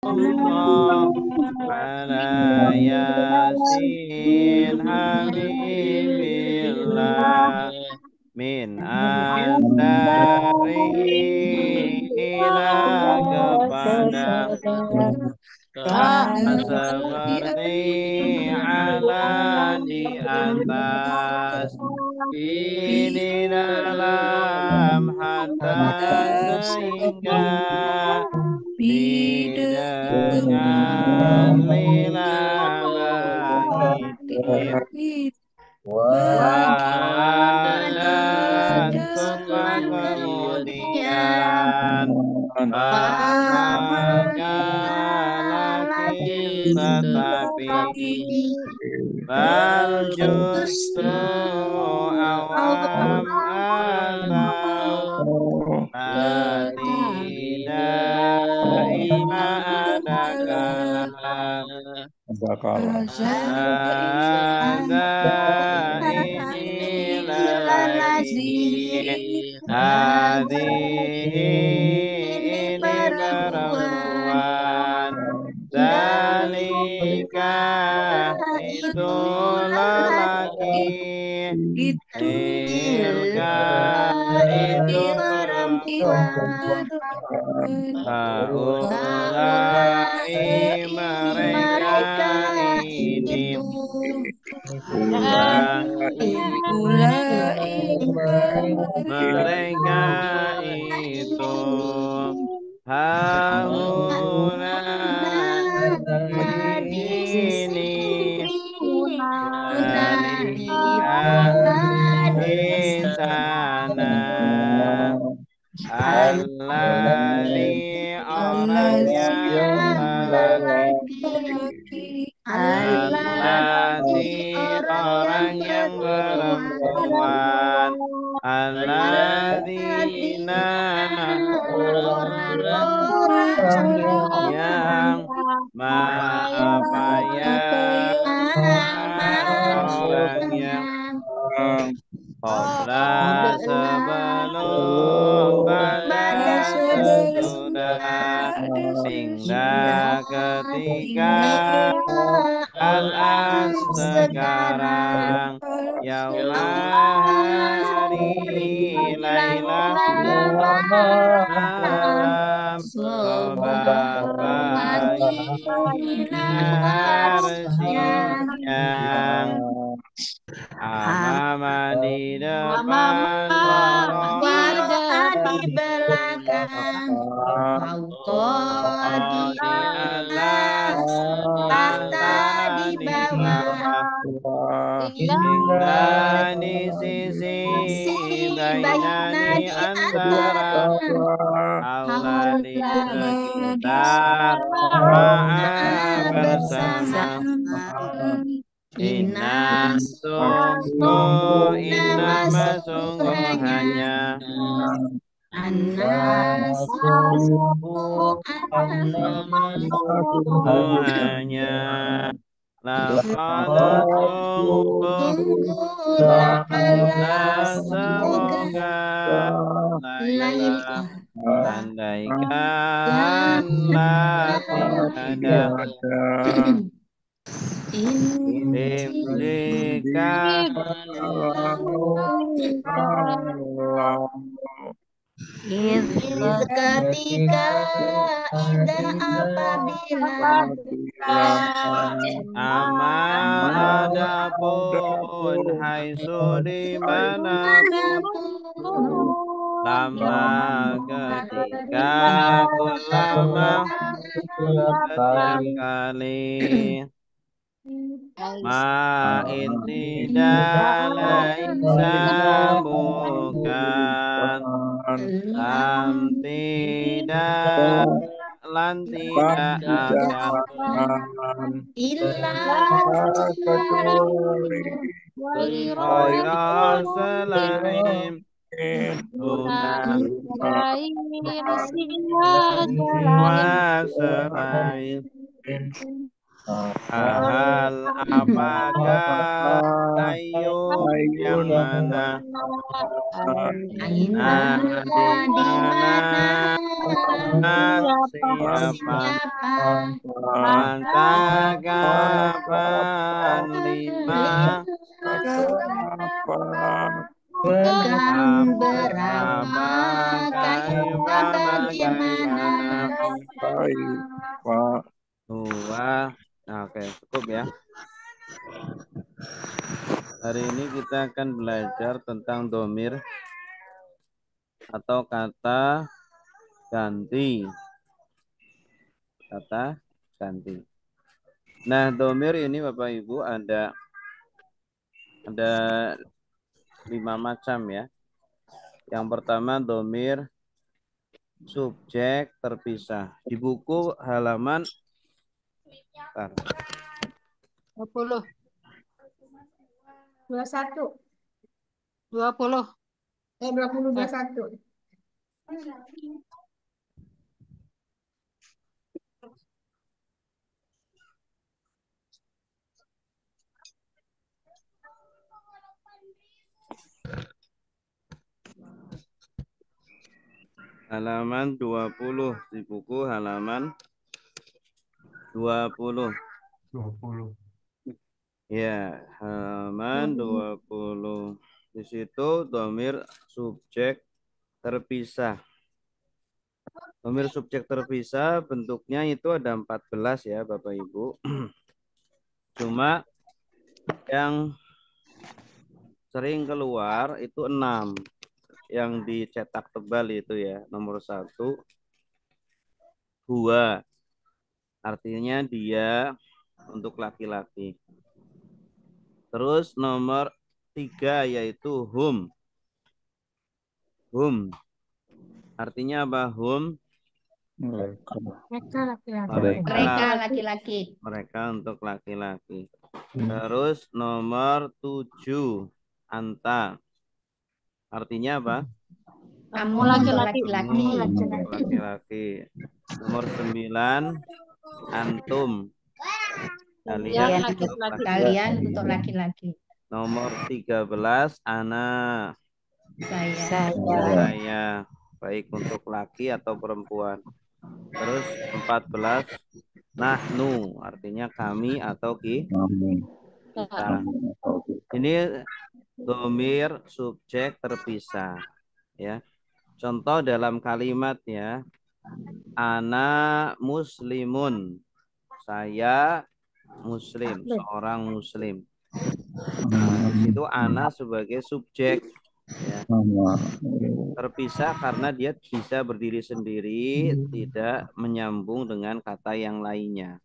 Allah ala yasin habibillah min antari ila kepada seperti ala di atas di dalam hatta sehingga dengan lila bagi dan semua kemudian laki tetapi bal justru awam atau tidak ima ada inilah lagi ini perempuan dalika itu lelaki tilka itu perempuan haulai mereka ini mereka itu hauna ini di sana alladzi orang yang lelaki alladzi orang yang perempuan alladzina yang apa orang yang Qobla sebelum pada sesudah hingga ketika al-an sekarang yauma hari lailah malam sobah pagi siang amama di depan di belakang di atas tahta di bawah hingga di sisi baina di antara Allah di sekitar bersama Inna sungguh innama sungguh hanya hanya laqad dan semoga Lailah andaikan tidak ada jika ketika apabila amal adapun haitsu dimanapun lama ketika kulama setiap kali ma tidak laisa bukan tidak lan tidak akan Khairah selain selain hal apakah ayu yang mana di mana siapa siapa mata kapan lima kan berapa kaifa bagaimana huwa. Nah, oke, cukup ya. Hari ini kita akan belajar tentang domir atau kata ganti. Kata ganti. Nah, domir ini Bapak Ibu ada 5 macam ya. Yang pertama domir subjek terpisah. Di buku halaman 20 21 20 20 21 halaman 20 di buku halaman 20. Ya, halaman 20. Di situ domir subjek terpisah. Domir subjek terpisah bentuknya itu ada 14 ya Bapak Ibu. Cuma yang sering keluar itu 6. Yang dicetak tebal itu ya. Nomor 1 huwa. Artinya dia untuk laki-laki. Terus nomor 3 yaitu hum. Hum. Artinya apa? Hum. mereka laki-laki Mereka untuk laki-laki. Terus nomor 7 anta. Artinya apa? kamu laki-laki Untuk laki-laki. Nomor 9 antum. Kalian untuk laki-laki Nomor 13 ana. Saya. Baik untuk laki atau perempuan. Terus 14 nahnu. Artinya kami atau kita. Ini domir subjek terpisah. Ya. Contoh dalam kalimat ya. Ana muslimun. Saya muslim, seorang muslim. Nah, di situ ana sebagai subjek ya. Terpisah karena dia bisa berdiri sendiri, tidak menyambung dengan kata yang lainnya.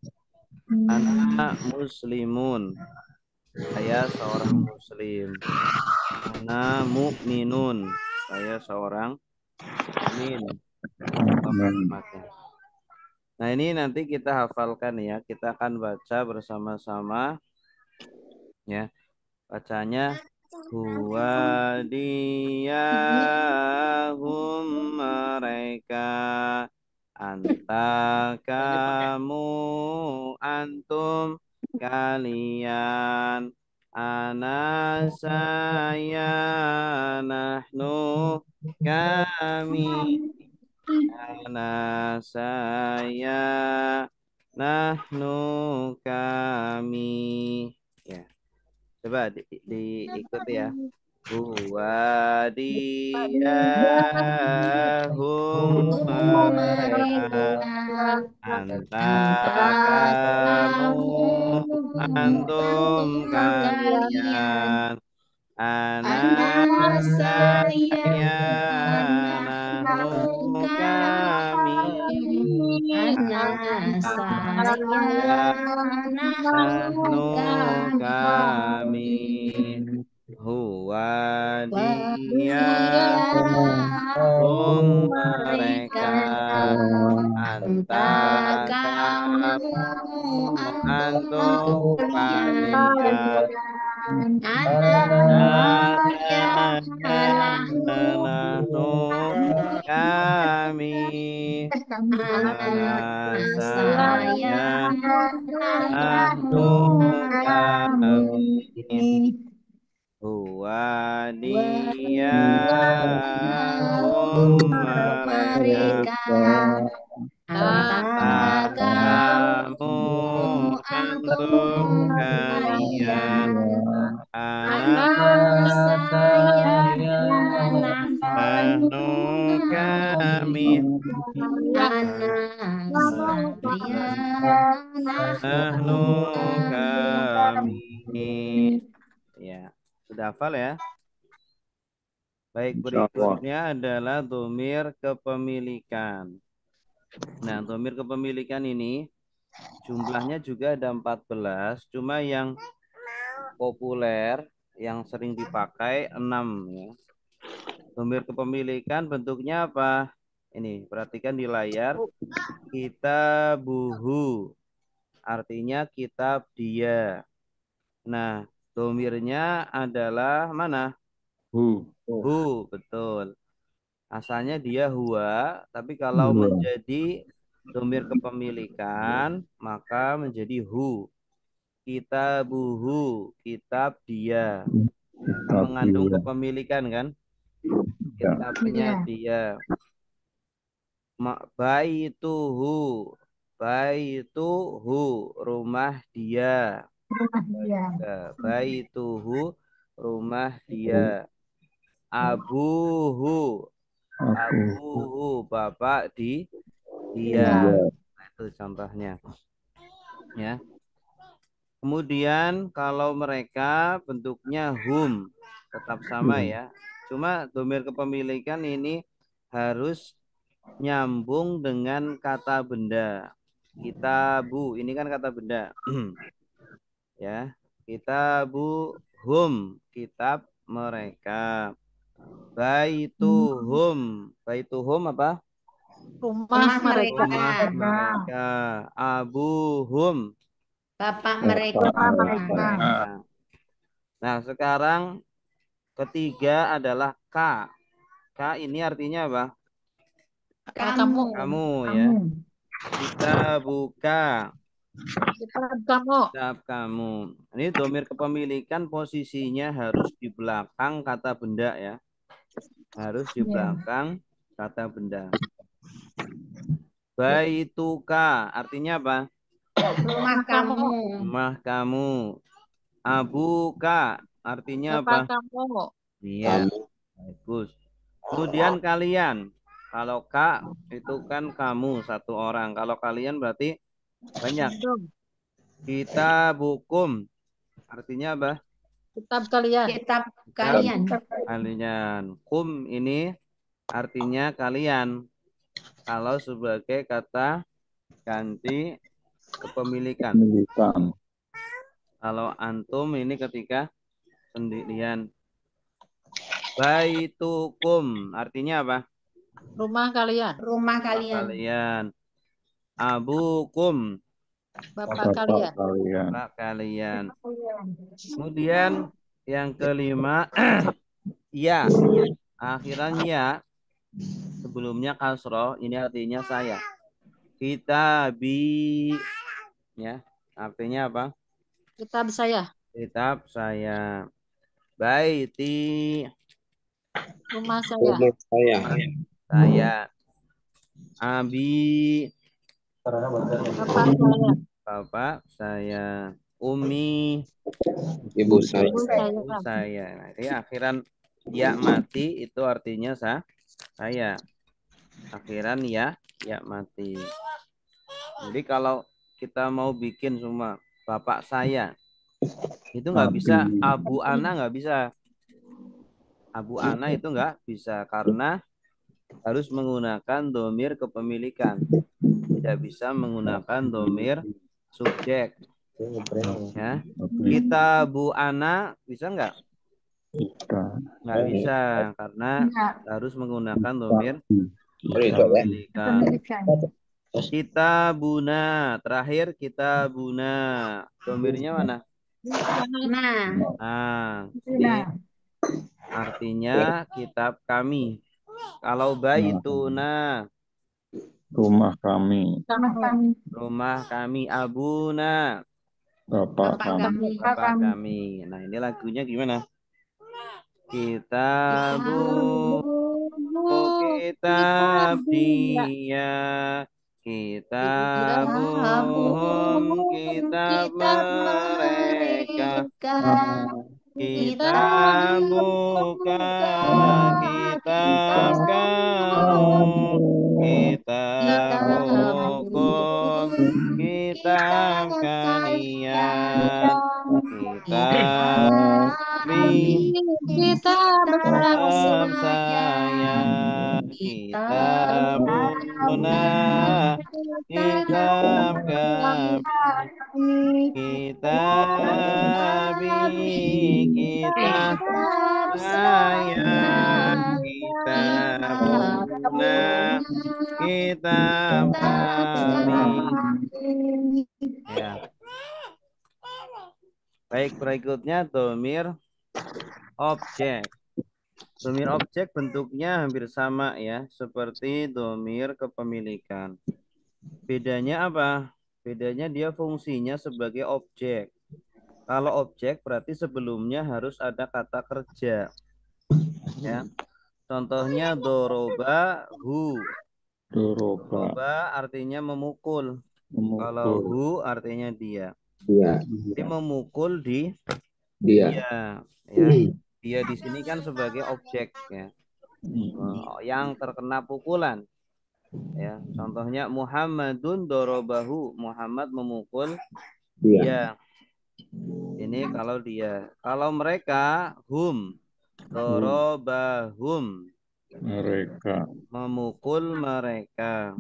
Ana muslimun. Saya seorang muslim. Ana mu'minun. Saya seorang mukmin. Nah, ini nanti kita hafalkan ya. Kita akan baca bersama-sama ya. Bacanya huwa diyahum mereka, anta kamu, antum kalian, ana saya, nahnu kami, ana saya, nahnu kami. Ya. Coba diikuti ya. Huwa diyahum mereka, anta kamu, antum kalian, ana saya, nahnu kami, nahnu kami. Huwa dia mereka, anta kamu, antum kalian, ana saya, nahnu kami, ana saya, nahnu kami. Waniyahum mereka antara kamu kamu antum antum kalian kalian anak anak saya anak nahnu kami anak saya anak nahnu kami. Ya, sudah hafal ya. Baik, berikutnya adalah domir kepemilikan. Nah, domir kepemilikan ini jumlahnya juga ada 14, cuma yang populer, yang sering dipakai 6 ya. Domir kepemilikan bentuknya apa? Ini, perhatikan di layar. Kitabuhu, artinya kitab dia. Nah, domirnya adalah mana? Hu, betul. Asalnya dia huwa, tapi kalau menjadi domir kepemilikan, maka menjadi hu. Kitabuhu, kitab dia. Kan mengandung kepemilikan kan? Kitabnya dia. Baituhu, baituhu, rumah dia. Baituhu, rumah dia. Abuhu, abuhu, bapak dia. Nah, itu contohnya. Ya. Kemudian kalau mereka bentuknya hum, tetap sama ya. Cuma domir kepemilikan ini harus nyambung dengan kata benda. Kitabu, ini kan kata benda. Ya. Kitabuhum, kitab mereka. Baituhum, baituhum apa? rumah mereka Rumah mereka. Abuhum, bapak mereka bapak mereka. Nah, sekarang ketiga adalah K. K ini artinya apa? kamu Kamu ya. Kita buka kitab kamu. Ini domir kepemilikan posisinya harus di belakang kata benda ya. Harus di belakang kata benda. Baituka artinya apa? rumah kamu Rumah kamu. Abuka artinya apa? kamu Iya, bagus. Kemudian kalian. Kalau kak itu kan kamu satu orang. Kalau kalian berarti banyak. Kita bukum artinya apa? kitab kalian Kitab kalian. Kum ini artinya kalian. Kalau sebagai kata ganti kepemilikan. Kalau antum ini ketika sendirian. Baitukum artinya apa? rumah kalian Rumah kalian. Abukum bapak kalian bapak kalian. Kemudian yang kelima ya. Akhiran ya. Sebelumnya kasroh, ini artinya saya. Kitabi ya. Artinya apa? kitab saya Kitab saya. Baiti rumah saya saya. Abi bapak saya bapak saya. Umi Ibu saya. ibu saya ibu saya. Nah, ini akhiran ya mati itu artinya saya. Akhiran ya mati. Jadi kalau kita mau bikin semua bapak saya itu nggak bisa. Abu Ana nggak bisa. Abu Ana itu nggak bisa karena harus menggunakan domir kepemilikan. Tidak bisa menggunakan domir subjek. Ya. Kita Bu Ana bisa nggak? Nggak bisa karena harus menggunakan domir kepemilikan. Kita Buna, terakhir kita Buna. Domirnya mana? Nah, ini artinya kitab kami. Kalau baituna, Rumah kami, rumah kami. Abuna, bapak kami. bapak kami. Nah, ini lagunya gimana? Kitabu, kitab dia. Kitabuhum, kitab mereka. Kitabuka, kitab kamu. Kitabukum, kitab kalian. Kitabi, kitab saya. Kitabuna, kitab kami. Kitabi, kitab saya. Kitabuna, kitab kami. Ya. Baik, berikutnya domir objek. Domir objek bentuknya hampir sama ya, seperti domir kepemilikan. Bedanya apa? Bedanya dia fungsinya sebagai objek. Kalau objek berarti sebelumnya harus ada kata kerja. Ya. Contohnya doroba hu. Doroba artinya memukul. Kalau hu artinya dia. Jadi memukul di dia. Ya. Dia di sini kan sebagai objek ya. Yang terkena pukulan. Ya, contohnya Muhammadun dorobahu. Muhammad memukul dia. Ini kalau dia. Kalau mereka hum dorobahum. Mereka memukul mereka.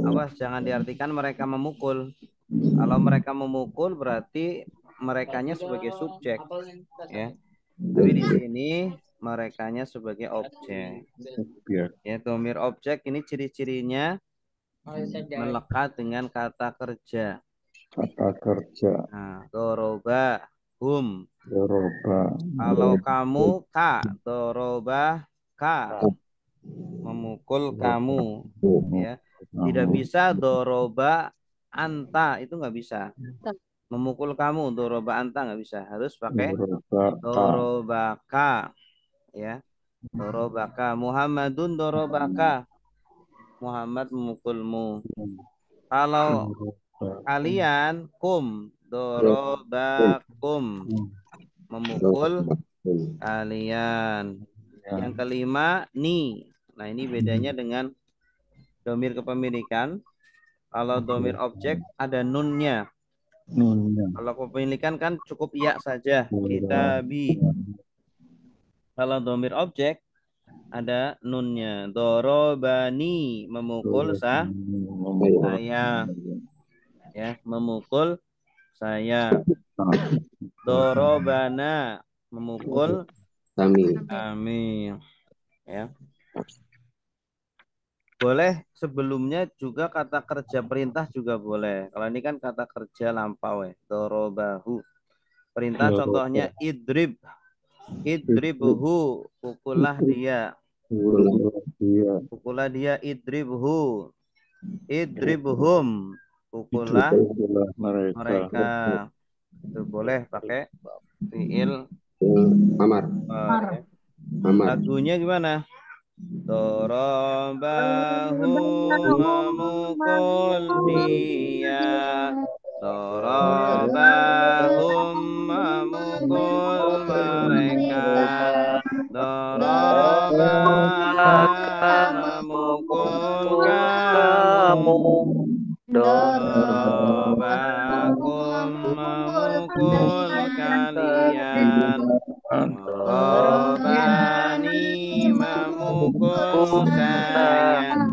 Awas jangan diartikan mereka memukul. Kalau mereka memukul berarti merekanya sebagai subjek ya. Tapi di sini merekanya sebagai objek. Ya, domir objek ini ciri-cirinya melekat dengan kata kerja. Kata kerja. Nah, doroba hum. Doroba. Kalau kamu ka, doroba ka. Memukul kamu. Ya. Tidak bisa doroba anta, itu nggak bisa. Memukul kamu, doroba anta nggak bisa. Harus pakai dorobaka. Ya. Dorobaka. Muhammadun dorobaka. Muhammad memukulmu. Kalau kalian kum dorobakum, memukul kalian. Yang kelima ni. Nah ini bedanya dengan domir kepemilikan. Kalau domir objek ada nunnya. Kalau kepemilikan kan cukup iya saja. Kitabi. Kalau domir objek ada nunnya. Dorobani, memukul saya. Ya, memukul saya. Dorobana, memukul kami. Ya. Boleh sebelumnya juga kata kerja perintah juga boleh. Kalau ini kan kata kerja lampau ya. Dorobahu. Perintah contohnya idrib. Idribhu, pukullah dia. Pukullah dia, idribhu. Idribhum, pukullah mereka. Itu boleh pakai fiil amar. Lagunya gimana? Dorobahu, memukul dia. Dorobahum, memukul mereka. Dorobana, memukul kamu. Dorobakum, memukul kalian. Dorobani, memukul saya.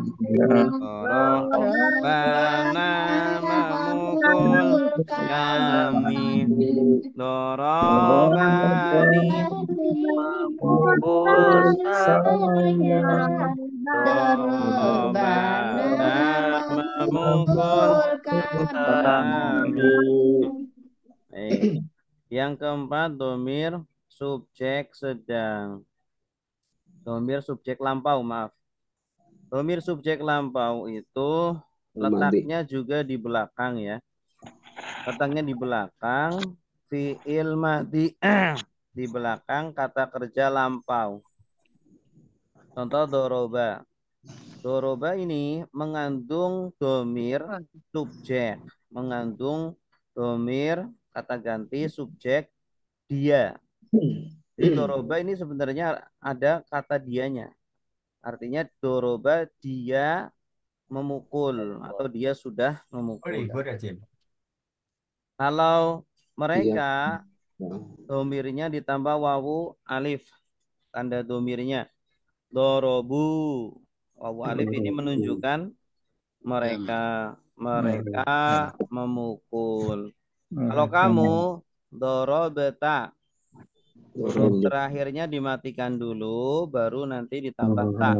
Dorobana, memukul kami. Dorobani, memukul saya. Dorobana, memukul kami. Yang keempat domir subjek sedang. Domir subjek lampau, maaf. Domir subjek lampau itu letaknya juga di belakang ya. Letaknya di belakang fiil madhi di belakang kata kerja lampau. Contoh doroba. Doroba ini mengandung domir subjek. Mengandung domir kata ganti subjek dia. Jadi doroba ini sebenarnya ada kata dianya. Artinya doroba dia memukul atau dia sudah memukul. Kalau mereka domirnya ditambah wawu alif. Tanda domirnya. Dorobu. Wawu alif ini menunjukkan mereka memukul. Kalau kamu dorobeta, huruf terakhirnya dimatikan dulu, baru nanti ditambah tak.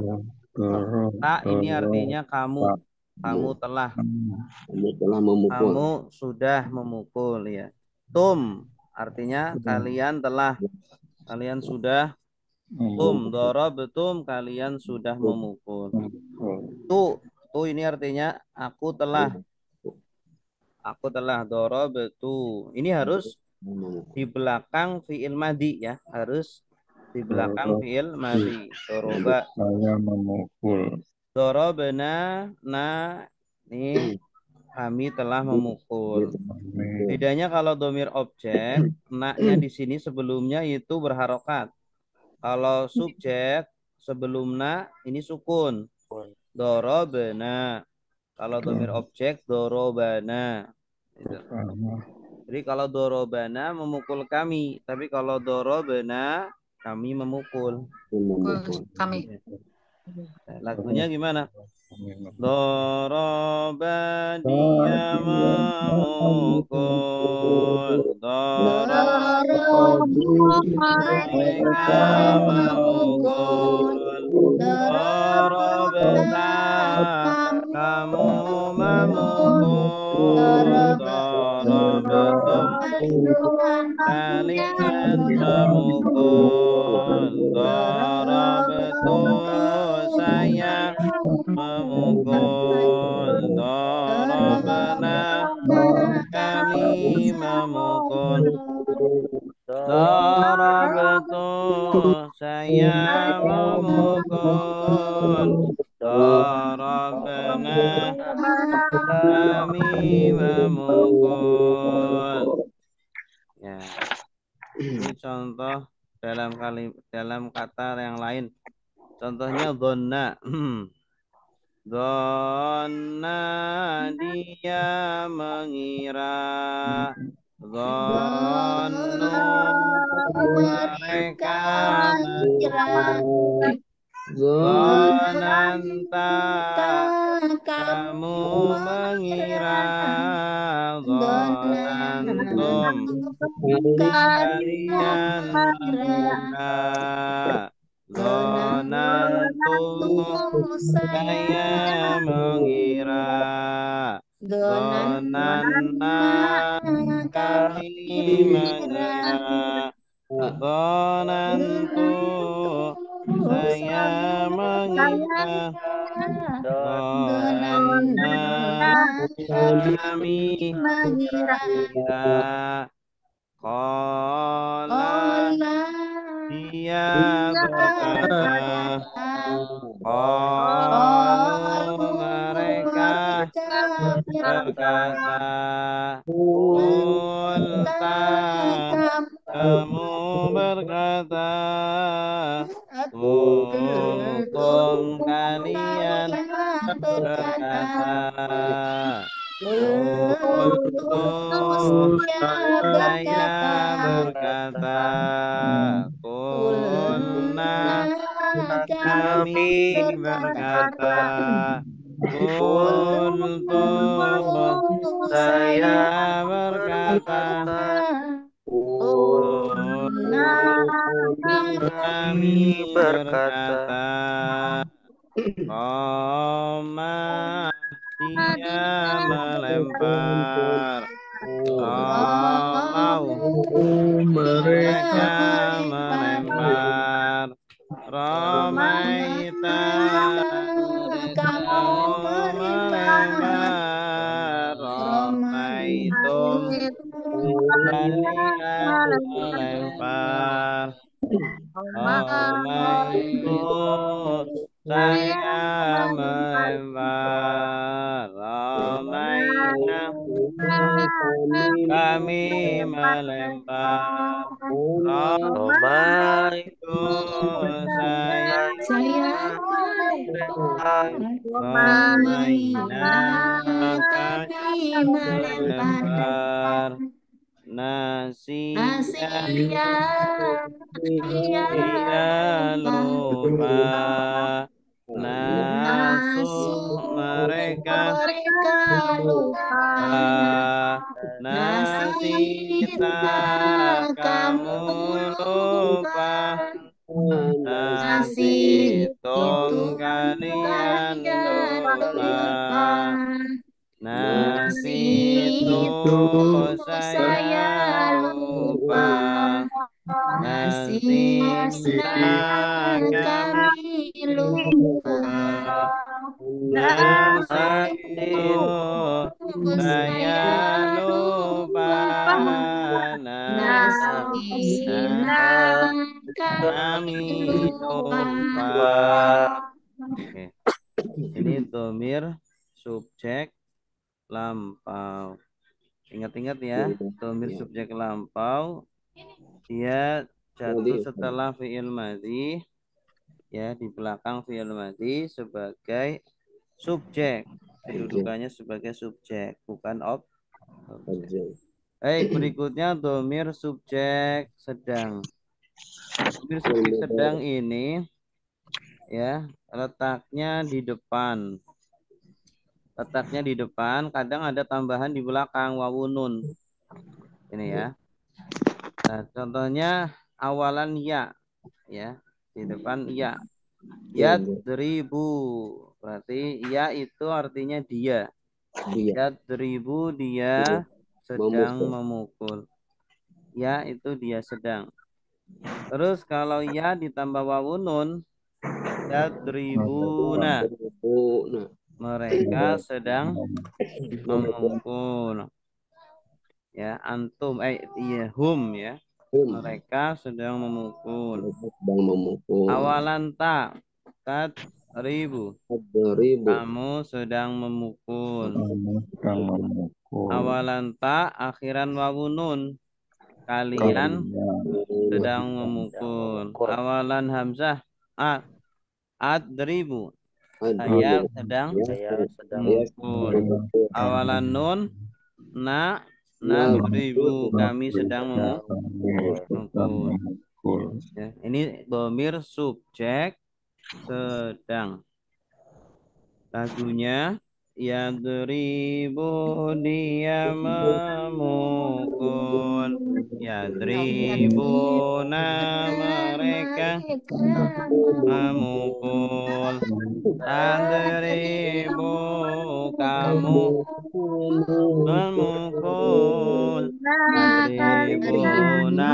Tak ini artinya kamu telah memukul. Kamu sudah memukul ya. Tum artinya kalian sudah. Tum dorobetum kalian sudah memukul. Tu ini artinya aku telah dorobetu. Ini harus di belakang fiil madi ya, harus di belakang fiil madi. Doroba. Saya memukul. Dorobena ini kami telah memukul. Bedanya kalau domir objek, na-nya di sini sebelumnya itu berharokat. Kalau subjek sebelum na ini sukun. Dorobena. Kalau domir objek dorobana. Gitu. Jadi kalau dorobana memukul kami, tapi kalau dorobena kami memukul. Kami. Lagunya gimana? Doroba dia memukul. Doroba mereka memukul. Dorobeta kamu memukul. Dorobetum kalian memukul. Dorobetum saya memukul. Dorobana kami memukul. Dorobetum saya memukul. Dorobana kami memukul. Ya. Ini contoh dalam kata yang lain. Contohnya donna. Donna dia mengira. Donu mereka mengira. Donanta kamu mengira. Donantum kalian mengira. Donantum saya mengira. Donanna kami mengira. Donantum saya mengira. Donanna kami mengira. Kola dia berkata. Qalu mereka berkata. Qulta kamu berkata. Qultum kalian berkata. Qultum saya berkata. Qulna kami berkata. Qultum saya berkata. Kami berkata. Roma dia melempar. Romau mereka melempar. Romaita kamu melempar. Romaitum kalian melempar. Omaiku Saya melempar. Romaina kami melempar. Romaiku saya Romaina kami melempar. Nasinya dia lupa. Nasuh mereka nasita kamu lupa. Nasi kalian lupa. Nasi itu saya lupa. Nasita kami lupa. Nasi itu saya lupa. Nasita kami lupa. Oke. Ini domir subjek lampau. Ingat-ingat ya, domir subjek lampau dia jatuh setelah fi'il madhi, ya, di belakang fi'il madhi sebagai subjek. Kedudukannya sebagai subjek, bukan objek. Baik, berikutnya domir subjek sedang. Domir subjek sedang ini, ya, letaknya di depan. Letaknya di depan, kadang ada tambahan di belakang wawunun. Ini ya. Nah, contohnya awalan ya, di depan ya. Yadribu, berarti ya itu artinya dia. Yadribu dia sedang memukul. Ya itu dia sedang. Terus kalau ya ditambah wawunun, yadribuna, mereka sedang memukul. Ya, antum hum ya. Mereka sedang memukul. Awalan tak ribu. Kamu sedang memukul. Awalan tak akhiran wawunun. Kalian sedang memukul. Awalan hamzah adribu. Saya sedang memukul. Awalan nun nadribu, kami sedang memukul. Ya, ini domir subjek sedang. Lagunya yadribu dia memukul. Yadribuna mereka memukul. Tadribu kamu memukul. Tadribuna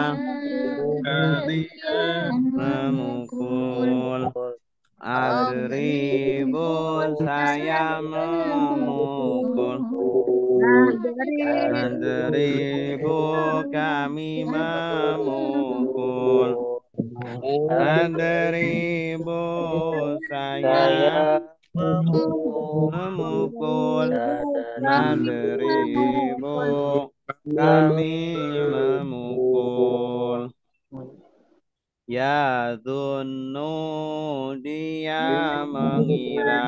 memukul. Adribu saya memukul. Adribu kami memukul. Adribu saya memukul. Adribu kami memukul. Ya dunnu dia mengira.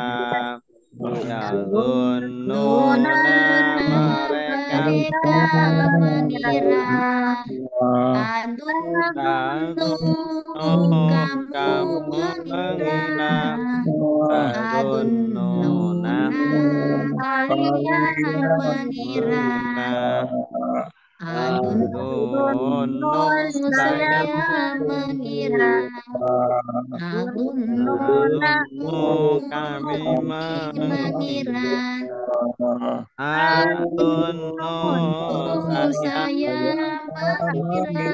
Ya dunnuna mereka mengira. Kamu mengira. Adunnuna kalian mengira. Adunnu saya mengira. Adunnu kami mengira. Adunnu saya mengira.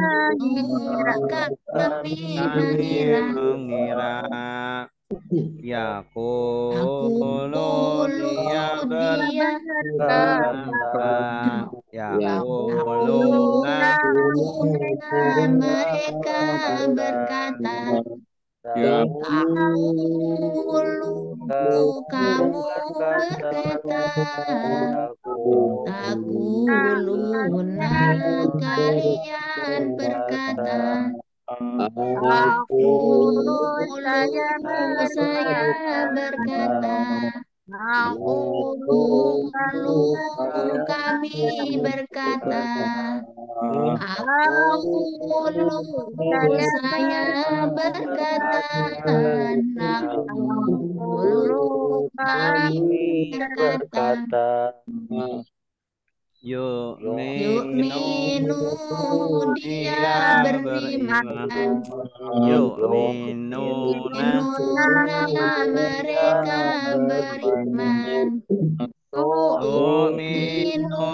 Adunnu kami mengira. Yakulu dia dia berkata. Yakuluna mereka berkata, takulu kamu berkata, takuluna kalian berkata, Aku saya takulu saya berkata, takulu kami berkata, takulu saya berkata, nakulu kami berkata, yuk yu'minu minu dia dia beriman, beriman. Yu'minuna minuna mereka beriman, minu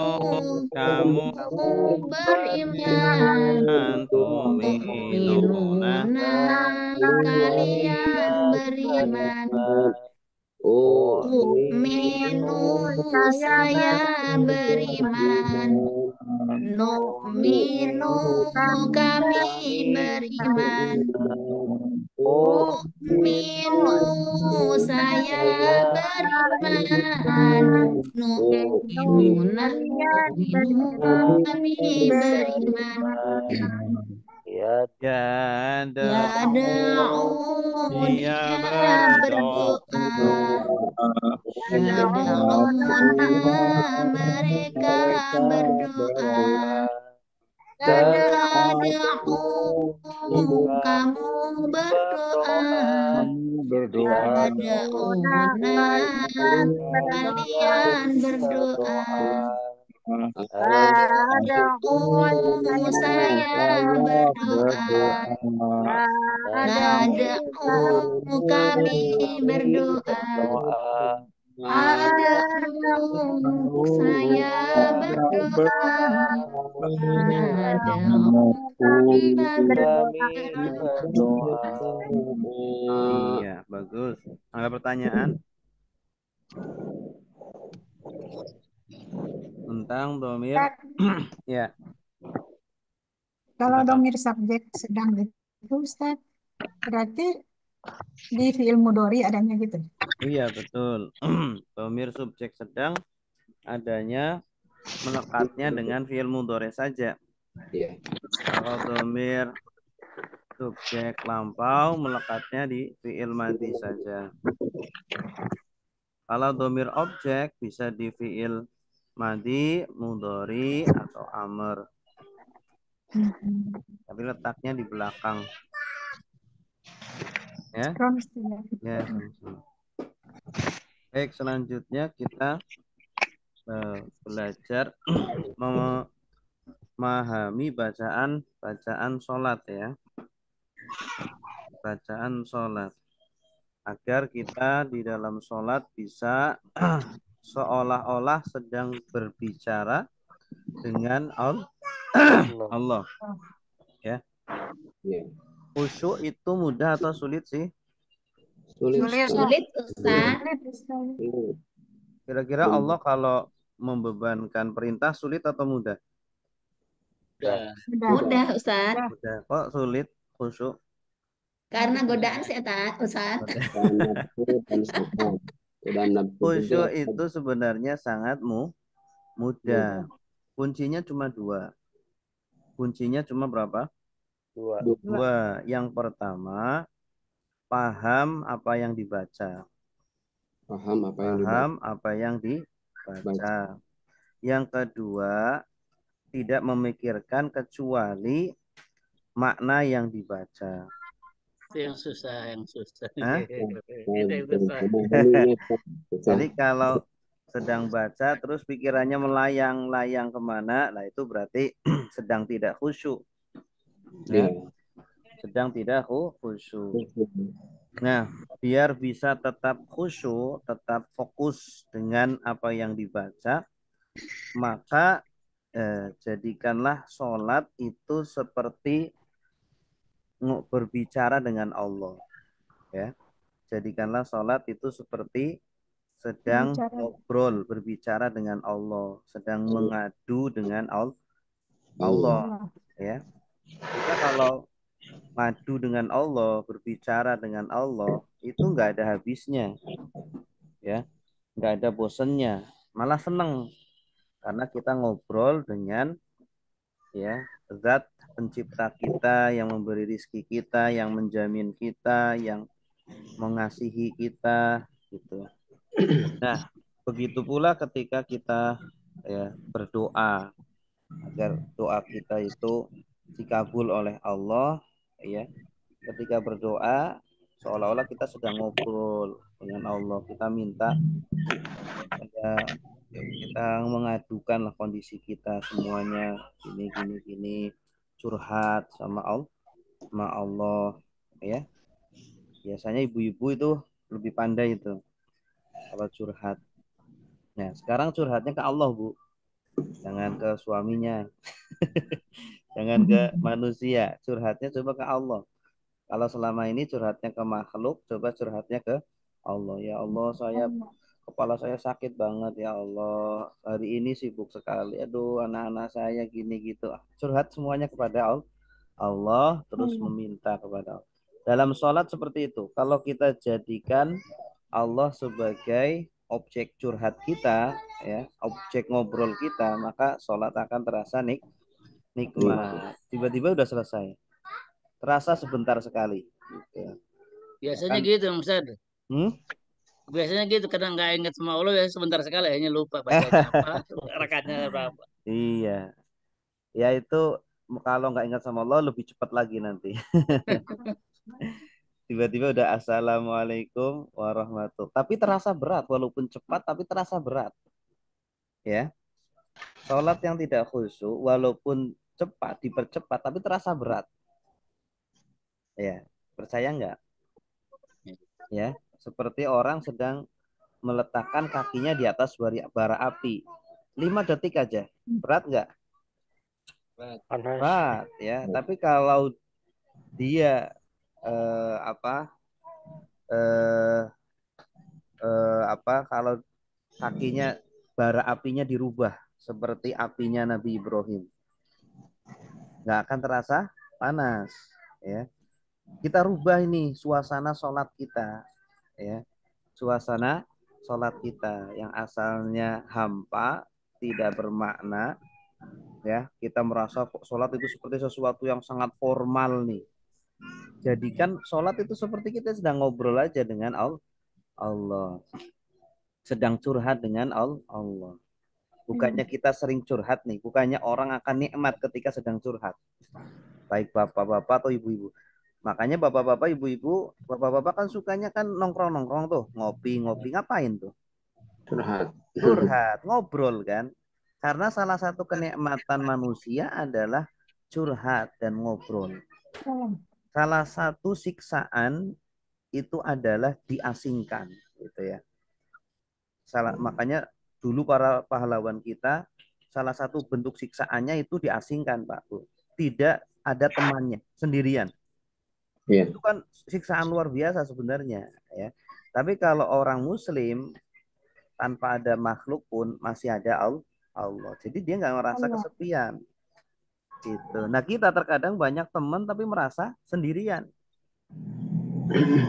kamu beriman, tu'minuna minuna kalian beriman, minu saya beriman, minu kami beriman, minu saya beriman, minuna minu kami beriman, ya ya da'u dia dia berdoa. berdoa, ya da'una mereka berdoa, tada'u kamu berdoa, berdoa tada'una kalian berdoa, tada'u saya berdoa, tada'u kami berdoa, tada'u saya berdoa, tada'u kami berdoa. Iya, bagus. Ada pertanyaan tentang domir? Ustaz, Ya, kalau apa tuh? domir subjek sedang itu Ustaz, berarti di fiil mudhari adanya gitu. Iya, betul. Domir subjek sedang adanya melekatnya dengan fiil mudhari saja. Kalau domir subjek lampau melekatnya di fiil madhi saja. Kalau domir objek bisa di fiil madhi, mudhari, atau amr. Tapi letaknya di belakang. Ya, ya, sama-sama. Baik, selanjutnya kita belajar memahami bacaan sholat ya. Bacaan sholat. Agar kita di dalam sholat bisa seolah-olah sedang berbicara dengan Allah. Ya. Khusyuk itu mudah atau sulit sih? Sulit, Ustaz. Kira-kira Allah kalau membebankan perintah sulit atau mudah? Mudah, Ustaz. Mudah. Kok sulit khusyuk? Karena godaan sih, Ustaz. Khusyuk itu sebenarnya sangat mudah. Kuncinya cuma dua. Kuncinya cuma berapa? Dua. Yang pertama, paham apa yang dibaca. Paham apa yang dibaca. Yang kedua, tidak memikirkan kecuali makna yang dibaca. yang susah. Hah? Itu yang susah. Jadi kalau sedang baca terus pikirannya melayang-layang kemana, nah itu berarti sedang tidak khusyuk. Ya. Sedang tidak khusyuk. Nah, biar bisa tetap khusyuk, tetap fokus dengan apa yang dibaca, maka jadikanlah sholat itu seperti berbicara dengan Allah. Ya. jadikanlah sholat itu seperti sedang Berbicara. ngobrol, berbicara dengan Allah, sedang mengadu dengan Allah, Allah. ya. Kita kalau madu dengan Allah, berbicara dengan Allah, itu nggak ada habisnya, ya, nggak ada bosennya, malah seneng karena kita ngobrol dengan, ya, zat pencipta kita, yang memberi rizki kita, yang menjamin kita, yang mengasihi kita, gitu. Nah, begitu pula ketika kita, ya, berdoa agar doa kita itu dikabul oleh Allah, ya. Ketika berdoa seolah-olah kita sedang ngobrol dengan Allah, kita minta, ya, kita mengadukan lah kondisi kita semuanya, gini, curhat sama Allah, ya. Biasanya ibu-ibu itu lebih pandai itu kalau curhat. Nah, sekarang curhatnya ke Allah, Bu. Jangan ke suaminya. Jangan ke manusia. Curhatnya coba ke Allah. Kalau selama ini curhatnya ke makhluk, coba curhatnya ke Allah. Ya Allah, kepala saya sakit banget ya Allah. Hari ini sibuk sekali. Aduh, anak-anak saya gini gitu. Curhat semuanya kepada Allah, terus meminta kepada Allah. Dalam sholat seperti itu. Kalau kita jadikan Allah sebagai objek curhat kita, ya, objek ngobrol kita, maka sholat akan terasa nikmat. Tiba-tiba udah selesai. Terasa sebentar sekali. Gitu. Biasanya Kan, gitu, Ustaz. Biasanya gitu, kadang nggak ingat sama Allah, ya sebentar sekali, hanya lupa bacanya apa, rakaatnya berapa. Iya. Ya itu kalau nggak ingat sama Allah lebih cepat lagi nanti. Tiba-tiba udah assalamualaikum warahmatullahi. Tapi terasa berat, walaupun cepat tapi terasa berat. Ya, sholat yang tidak khusyuk walaupun cepat dipercepat tapi terasa berat. Ya, percaya nggak? Ya, seperti orang sedang meletakkan kakinya di atas bara api. 5 detik aja. Berat nggak? Panas. Berat, ya. Tapi kalau dia apa eh, kalau kakinya, bara apinya dirubah seperti apinya Nabi Ibrahim, nggak akan terasa panas, ya. Kita rubah ini suasana sholat kita, ya, suasana sholat kita yang asalnya hampa, tidak bermakna, ya, kita merasa sholat itu seperti sesuatu yang sangat formal nih. Jadikan sholat itu seperti kita sedang ngobrol aja dengan Allah, sedang curhat dengan Allah. Bukannya kita sering curhat nih, bukannya orang akan nikmat ketika sedang curhat. Baik bapak-bapak atau ibu-ibu. Makanya bapak-bapak, ibu-ibu, bapak-bapak kan sukanya kan nongkrong-nongkrong tuh, ngopi-ngopi, ngapain tuh? Curhat, ngobrol kan. Karena salah satu kenikmatan manusia adalah curhat dan ngobrol. Salah satu siksaan itu adalah diasingkan, gitu ya. Makanya dulu para pahlawan kita, salah satu bentuk siksaannya itu diasingkan, Pak Bu. Tidak ada temannya, sendirian. Itu kan siksaan luar biasa sebenarnya, ya. Tapi kalau orang Muslim tanpa ada makhluk pun masih ada Allah. Jadi dia nggak merasa kesepian. Gitu. Nah, kita terkadang banyak teman tapi merasa sendirian.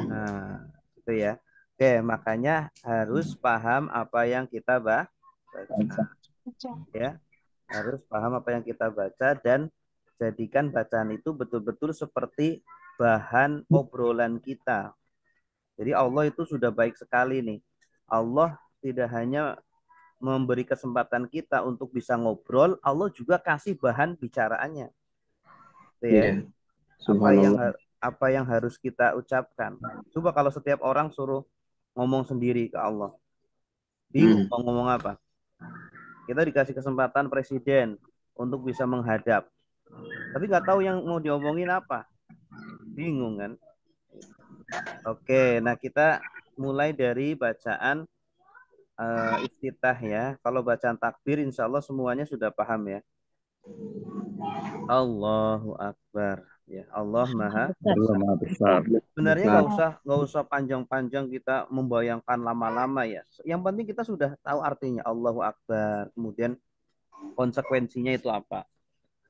Nah, itu ya. Oke, makanya harus paham apa yang kita baca. Ya, harus paham apa yang kita baca dan jadikan bacaan itu betul-betul seperti bahan obrolan kita. Jadi Allah itu sudah baik sekali nih. Allah tidak hanya memberi kesempatan kita untuk bisa ngobrol, Allah juga kasih bahan bicaraannya. Itu ya. Apa yang harus kita ucapkan. Coba kalau setiap orang suruh ngomong sendiri ke Allah, bingung mau ngomong apa. Kita dikasih kesempatan presiden untuk bisa menghadap, tapi nggak tahu yang mau diomongin apa, bingung kan. Oke, nah kita mulai dari bacaan iftitah ya. Kalau bacaan takbir insya Allah semuanya sudah paham ya. Allahu Akbar, Ya, Allah Maha Allah Maha Besar. Sebenarnya Besar. nggak usah panjang-panjang kita membayangkan lama-lama ya. Yang penting kita sudah tahu artinya Allahu Akbar. Kemudian konsekuensinya itu apa?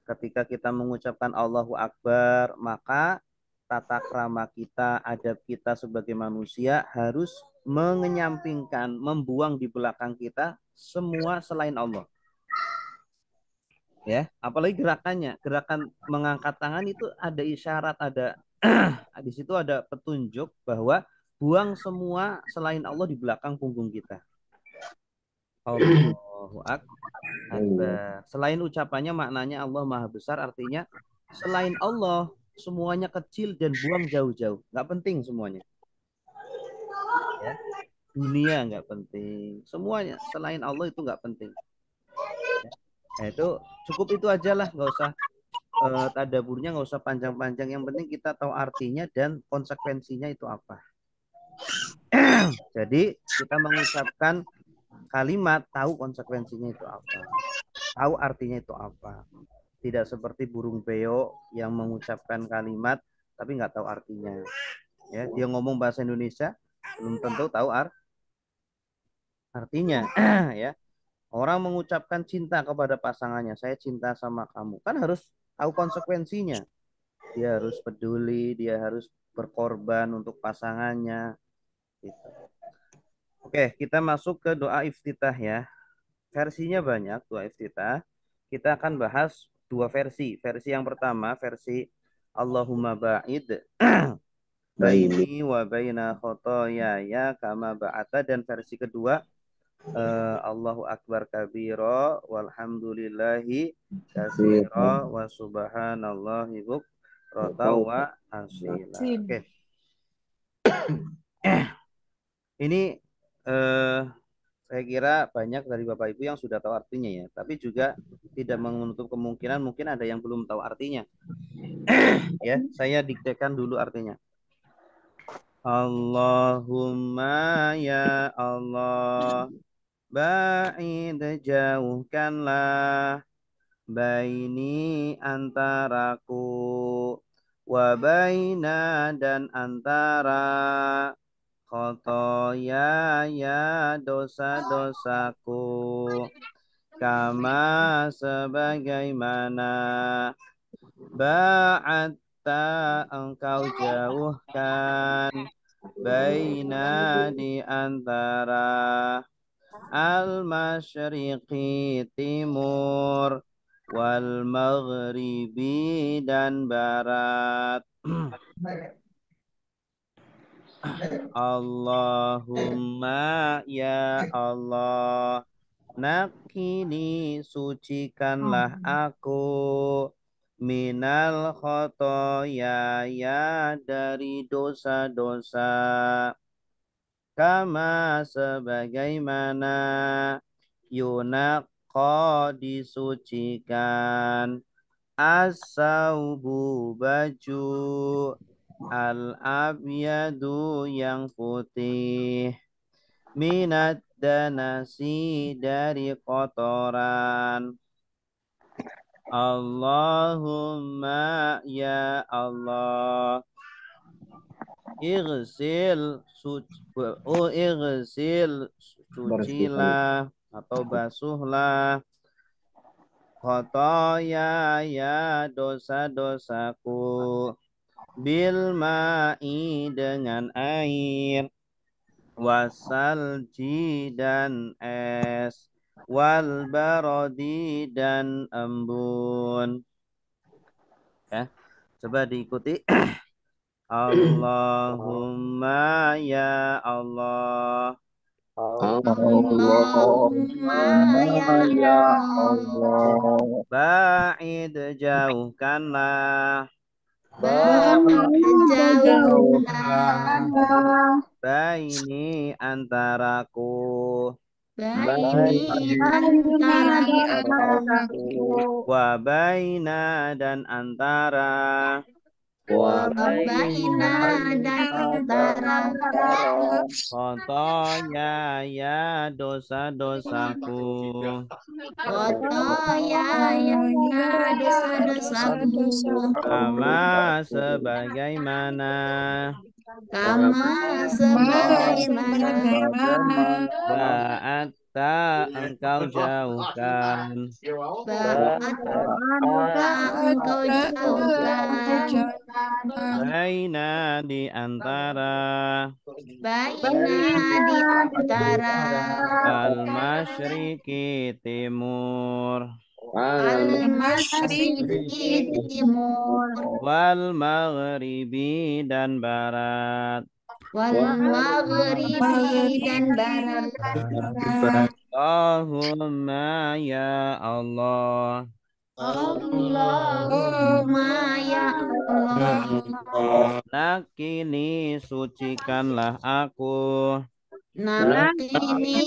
Ketika kita mengucapkan Allahu Akbar, maka tata krama kita, adab kita sebagai manusia harus mengenyampingkan, membuang di belakang kita semua selain Allah. Ya, apalagi gerakannya, gerakan mengangkat tangan itu ada isyarat, ada di situ ada petunjuk bahwa buang semua selain Allah di belakang punggung kita. Allahu Akbar. Selain ucapannya maknanya Allah Maha Besar, artinya selain Allah semuanya kecil dan buang jauh-jauh. Nggak penting semuanya. Ya. Dunia nggak penting. Semuanya selain Allah itu nggak penting. Nah, itu cukup itu aja lah, nggak usah tadaburnya nggak usah panjang-panjang. Yang penting kita tahu artinya dan konsekuensinya itu apa. Jadi kita mengucapkan kalimat tahu konsekuensinya itu apa, tahu artinya itu apa. Tidak seperti burung beo yang mengucapkan kalimat tapi nggak tahu artinya. Ya, dia ngomong bahasa Indonesia belum tentu tahu artinya. Ya. Orang mengucapkan cinta kepada pasangannya, saya cinta sama kamu, kan harus tahu konsekuensinya. Dia harus peduli, dia harus berkorban untuk pasangannya. Gitu. Oke, kita masuk ke doa iftitah ya. Versinya banyak doa iftitah. Kita akan bahas dua versi. Versi yang pertama, versi Allahumma ba'id baini wa baina khotoyaya kama ba'ata, dan versi kedua Allahu Akbar kabiro walhamdulillahi katsira wa subhanallahi bukrata wa asila. Oke. Ini saya kira banyak dari Bapak Ibu yang sudah tahu artinya ya, tapi juga tidak menutup kemungkinan mungkin ada yang belum tahu artinya. Ya, saya diktekan dulu artinya. Allahumma ya Allah, ba'id jauhkanlah baini antaraku wa baina dan antara khotoya ya dosa-dosaku kama sebagaimana ba'atta engkau jauhkan baina di antara al-masyriqi timur wal maghribi dan barat. Allahumma ya Allah, nakini sucikanlah aku minal khotoya ya dari dosa-dosa kama sebagaimana yunaqqa disucikan as-saubu baju al-abyadu yang putih minad danasi dari kotoran. Allahumma ya Allah, Irsil sucilah atau basuhlah khotoya ya dosa-dosaku bil ma'i dengan air wasalji dan es wal barodi dan embun. Ya, coba diikuti. Allahumma ya Allah, Allahumma ya Allah, ba'id jauhkanlah baini antaraku wa baina dan antara Wabaina dan antara khotoya ya dosa-dosaku. khotoya dosa-dosaku. Kama sebagaimana Kama sebagaimana ba'atta engkau jauhkan engkau jauhkan baina di antara baina di antara al-masyriqi timur al-masyriqi timur wal maghribi dan barat. wal maghribi dan barat. Allahumma ya Allah. Allahumma ya Allah. Nakini sucikanlah aku Nakini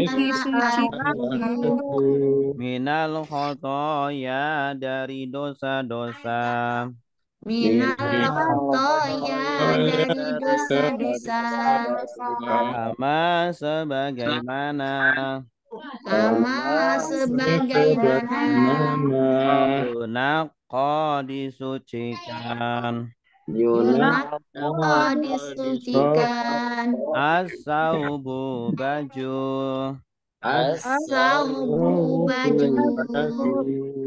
sucikanlah aku minal khotoya dari dosa-dosa. minal khotoya dari dosa-dosa. Kama sebagaimana Kama sebagaimana yunaqqa disucikan yunaqqa disucikan as-saubu baju as-saubu baju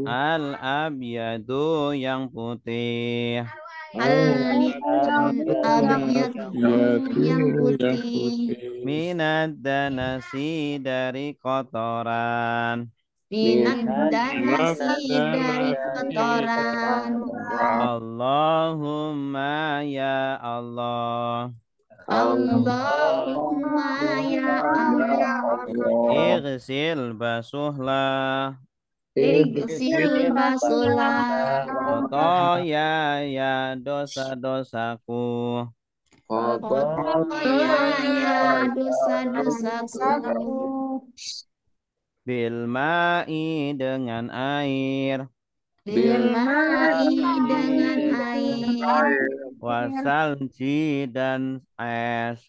al-abyadu yang putih al-abyadu yang putih minad danasi dari kotoran. minad danasi dari kotoran. Allahumma ya Allah. Allahumma ya Allah. Ighsil basuhlah Igsil basuhlah khotoya ya dosa-dosaku. khotoya ya dosa-dosaku Bil ma'i dengan air bilma'i dengan air wasalji dan es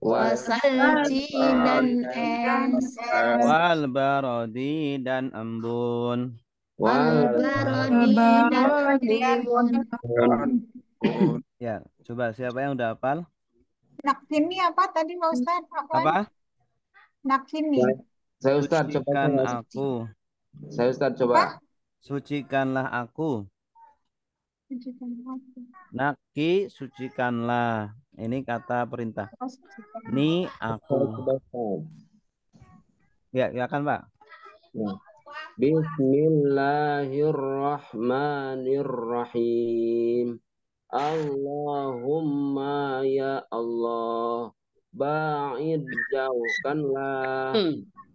wasalji dan es wal barodi dan embun. wal barodi dan embun. Ya, coba siapa yang udah hafal? Nakini apa tadi Pak Ustadz? Apa? Nakini. Saya Ustadz coba Sucikan aku. Saya Ustadz coba. Sucikanlah aku. Naki sucikanlah. Ini kata perintah. Ni aku. Ya, ya kan Pak? Bismillahirrahmanirrahim. Allahumma ya Allah, ba'id jauhkanlah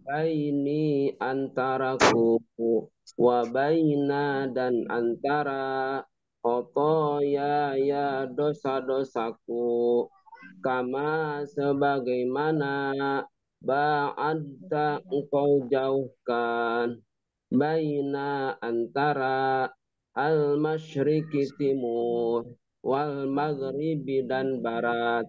baini antaraku wa baina dan antara khotoya ya dosa-dosaku kama sebagaimana ba'adta engkau jauhkan baina antara al-masyriqi timur wal maghribi dan barat.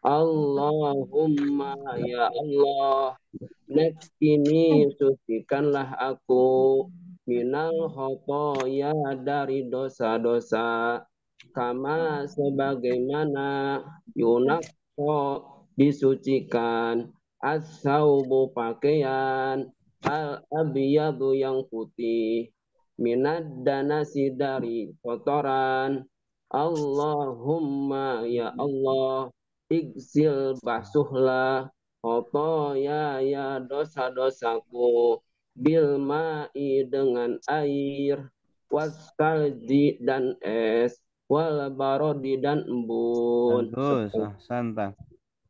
Allahumma ya Allah, nakini sucikanlah aku minal khotoya dari dosa-dosa kama sebagaimana yunaqqa disucikan as-saubu pakaian al-abyadu yang putih minad danasi dari kotoran. Allahumma ya Allah, igsil basuhlah khotoya ya dosa-dosaku bilma'i dengan air waskalji dan es wal barodi dan embun. Bagus, santai.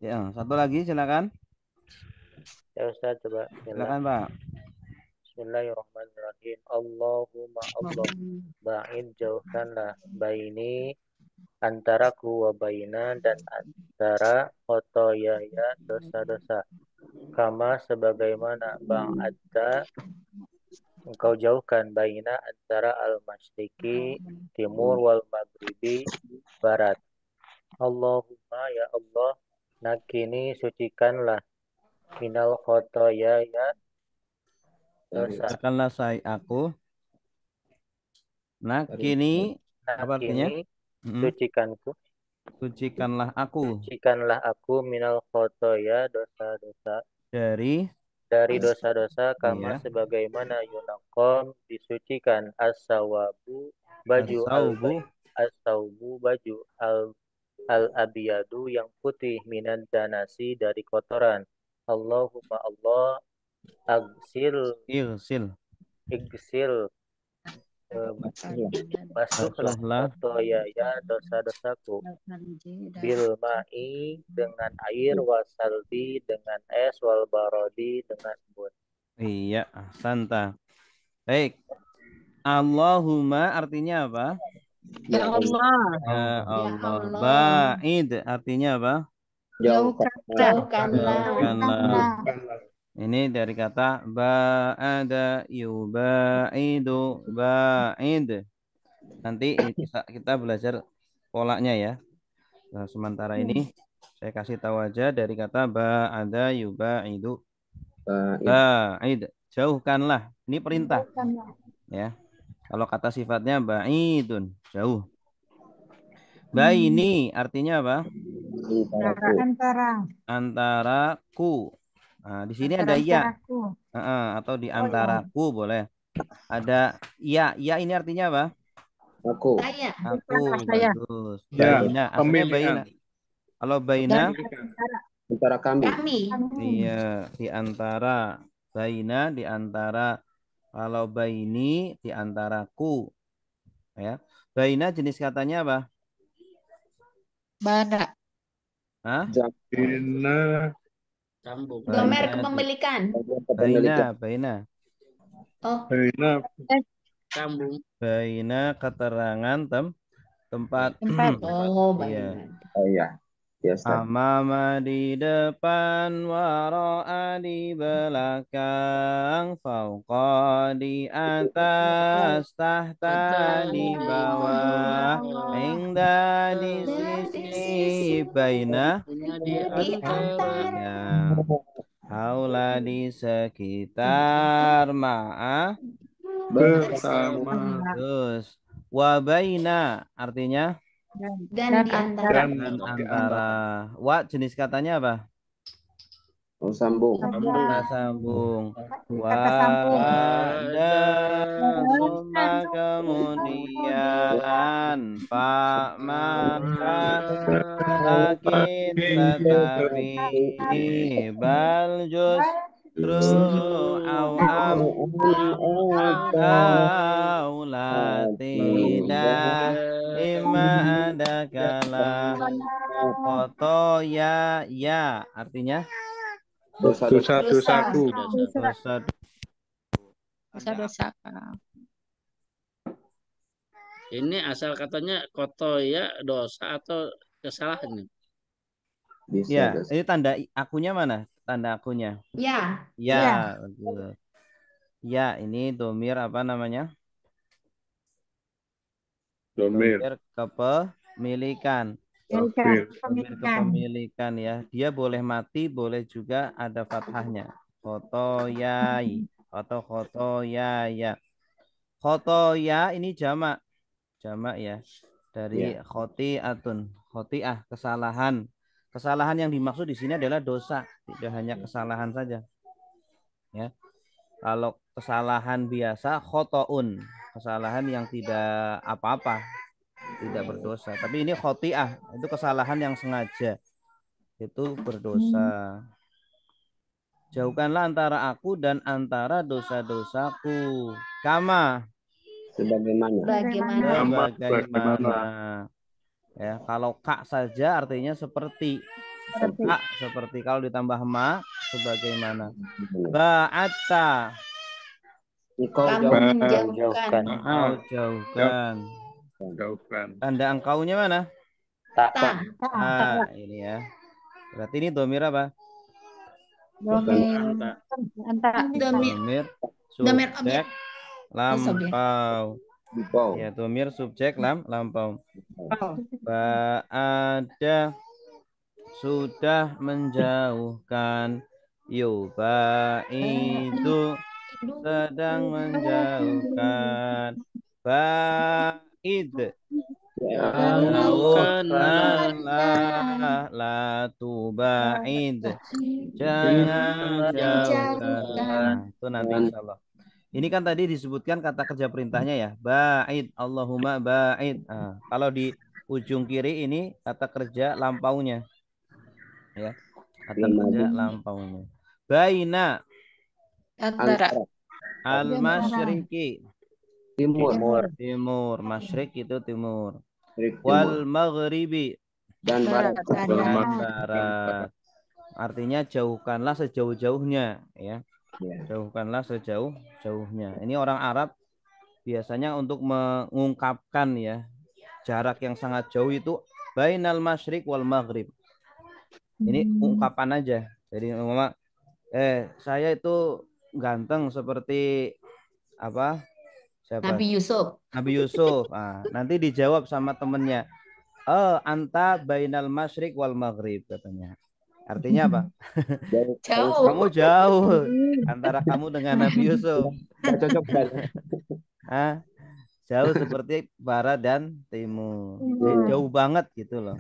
Ya, satu lagi silakan. Ya Ustaz, coba. Silakan Pak. Bismillahirrahmanirrahim. Allahumma Allah, ba'id jauhkanlah baini antaraku wa baina dan antara khotoyaya dosa-dosa. Kama sebagaimana ba'adta engkau jauhkan baina antara al-masyriqi timur wal maghribi barat. Allahumma ya Allah, nakini sucikanlah minal khotoya ya dosa. Katakanlah aku. Nah, kini apa artinya? Nakini sucikanku. Sucikanlah aku Sucikanlah aku minal khotoya dosa-dosa. dari Dosa-dosa kama iya, sebagaimana yunakom disucikan as-sawabu baju as-saubu as-saubu baju al-abiyadu yang putih minan danasi dari kotoran. Allahumma Allah igsil irsil basuhlah basuhlah khotoya ya dosa-dosaku bil ma'i dengan air wasalbi dengan es wal barodi dengan embun. iya santa. Baik, Allahumma artinya apa? Ya Allah. Ya Allah. Ba'id artinya apa? Jauhkanlah. Jauhkanlah. Ini dari kata ba'ada yuba'idu ba'id. Nanti kita belajar polanya ya. Nah, sementara ini saya kasih tahu aja dari kata ba'ada yuba'idu ba'id. Jauhkanlah. Ini perintah ya. Kalau kata sifatnya ba'idun, jauh. Baini artinya apa? Antaraku. Nah, di sini ada ya. Atau di antaraku boleh. Ada ya. Ya ini artinya apa? Aku. Aku. Bagus. Baina. Asalnya baina. Kalau baina Antara kami. iya, di antara. Baina di antara. Kalau baini di antaraku. Ya. Baina jenis katanya apa? Bana. Hah? Baina. Sambung. Domer kepemilikan. Baina. Oh. Baina. Sambung. Baina keterangan tempat. Oh, Iya. Oh iya. Yes, Amama di depan, wara'a di belakang, fauqa di atas, tahta di bawah, inda di sisi, baina Di antara. ya, haula di sekitar, ma'a bersama terus wabaina artinya dan di antara. dan antara. Wa jenis katanya apa? Oh, sambung. Kata sambung. Kata sambung. Summa kemudian Pak maka lakin tetapi bal justru au tidak ima ada kala foto ya artinya Dosa-dosaku. Dosa-dosa. Ini asal katanya kotoya dosa atau kesalahan. Ya, ini tanda akunya mana? Tanda akunya. Ya. Ya, betul. Ya, ini domir apa namanya? Domir kepemilikan. Domir kepemilikan ya. Dia boleh mati, boleh juga ada fathahnya. Khotoyai atau khotoyaya. Khotoya ini jamak. Jamak ya. Dari khoti'atun. Khoti'ah, kesalahan. Kesalahan yang dimaksud di sini adalah dosa, tidak hanya kesalahan saja. Ya. Kalau kesalahan biasa khotoun, kesalahan yang tidak apa-apa, tidak berdosa. Tapi ini khoti'ah, itu kesalahan yang sengaja, itu berdosa. Jauhkanlah antara aku dan antara dosa-dosaku. Kama. Sebagaimana. Ya, kalau kak saja artinya seperti. Kak seperti, kalau ditambah ma sebagaimana. Ba'atta. Kamu menjauhkan. Jauhkan. Tanda engkaunya mana? Ta. Ini ya. Berarti ini domir apa? Domir Domir subjek lampau. Lampau. Ya, domir subjek lampau. Oh. Ba'ada sudah menjauhkan. Yubaidu sedang menjauhkan. Ba'id jauhkanlah, la tuba'id jangan jauhkan. Nah, itu nanti insya Allah. Ini kan tadi disebutkan kata kerja perintahnya ya. Ba'id, Allahumma ba'id. Nah, kalau di ujung kiri ini kata kerja lampaunya. Ya, kata kerja lampaunya. Baina Antara. al-masyriqi. Timur. Timur. Masyrik itu timur. Timur. Wal maghribi. Dan barat. Dan barat. Artinya jauhkanlah sejauh-jauhnya. Ya. Jauhkanlah sejauh-jauhnya. Ini orang Arab biasanya untuk mengungkapkan ya jarak yang sangat jauh itu bainal masyriq wal maghrib. Ini ungkapan aja. Jadi mama saya itu ganteng seperti apa? Siapa? Nabi Yusuf. Nabi Yusuf. Nah, nanti dijawab sama temennya. Anta bainal masyriq wal maghrib katanya. Artinya apa? Jauh. Kamu jauh antara kamu dengan Nabi Yusuf. Cocok. Jauh seperti barat dan timur. Jadi, jauh banget gitu loh.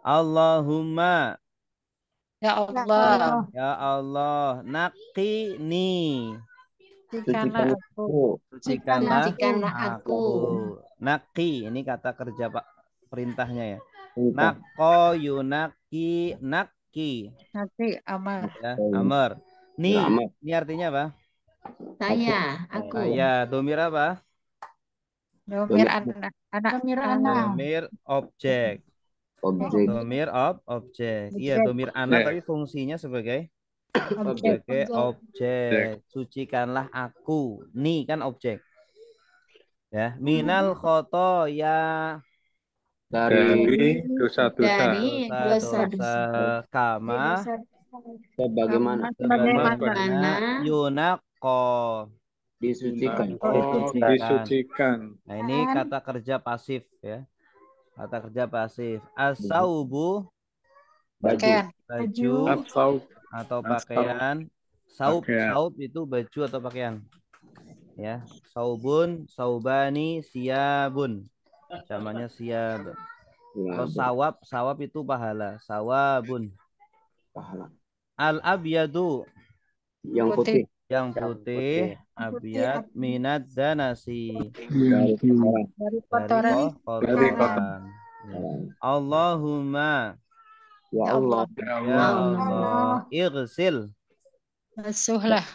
Allahumma. Ya Allah. Ya Allah, naqini. Sucikanlah aku. Naqi, ini kata kerja Pak perintahnya ya. Naqo yunaki naqi. Naqi amar. Ya, amar. Ni, ini artinya apa? Saya, aku. Saya, domir apa? Domir anak. Domir objek. Domir objek. Iya, domir anak tapi fungsinya sebagai objek. Sucikanlah aku. Ni kan objek. Ya, minal khoto ya dari dosa-dosa. Kama sebagaimana yunaqo disucikan. Nah, ini kata kerja pasif ya. Kata kerja pasif. As-saubu Pakaian. baju atau pakaian. Saub itu baju atau pakaian. Ya, saubun, saubani, siabun. Namanya siab. Kalau sawab itu pahala. Sawabun. Pahala. Al-abyadu Yang putih. Abyad minad danasi. Dari kotoran. Allahumma. Ya Allah. Ya Allah. Irsil. Basuhlah.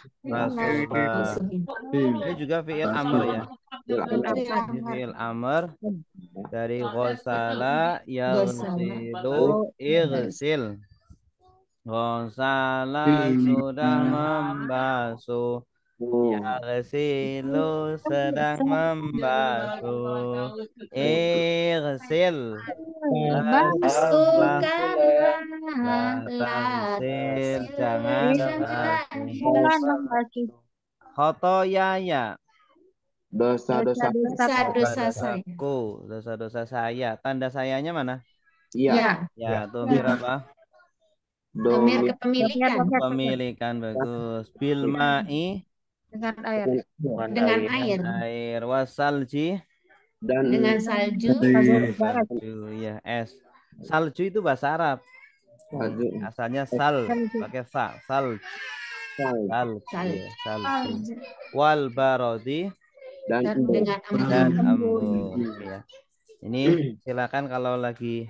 Ini juga fi'il amr ya. Fi'il amr dari ghosala yaghsilu irsil. Ghosala sudah membasuh. Yaghsilu sedang membasuh. Irsil. Taghsil jangan basuh. Khotoyaya. Dosa-dosa Dosaku, dosa-dosa saya. Tanda sayanya mana? Iya. Ya, domir apa? Domir kepemilikan. Kepemilikan bagus. Bilma'i Dengan air. Dengan air. Air wasalji Dengan salju. salju ya es. Salju itu bahasa Arab. Asalnya sal pakai sa, salju. Wal barodi dan embun ya. Ini silakan kalau lagi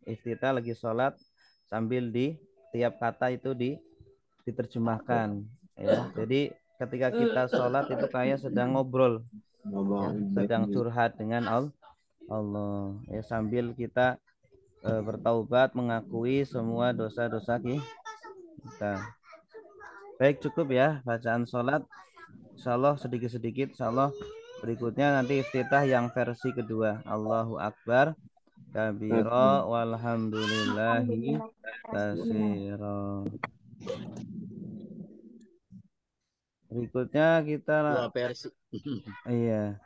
iftitah, lagi sholat sambil di tiap kata itu diterjemahkan ya. Jadi ketika kita sholat itu kayak sedang ngobrol ya, sedang curhat dengan Allah ya, sambil kita bertaubat, mengakui semua dosa-dosa kita. Baik, cukup ya bacaan sholat. Insyaallah sedikit-sedikit. Insyaallah berikutnya nanti iftitah yang versi kedua. Allahu Akbar kabira walhamdulillahi katsira. Berikutnya Dua versi. iya,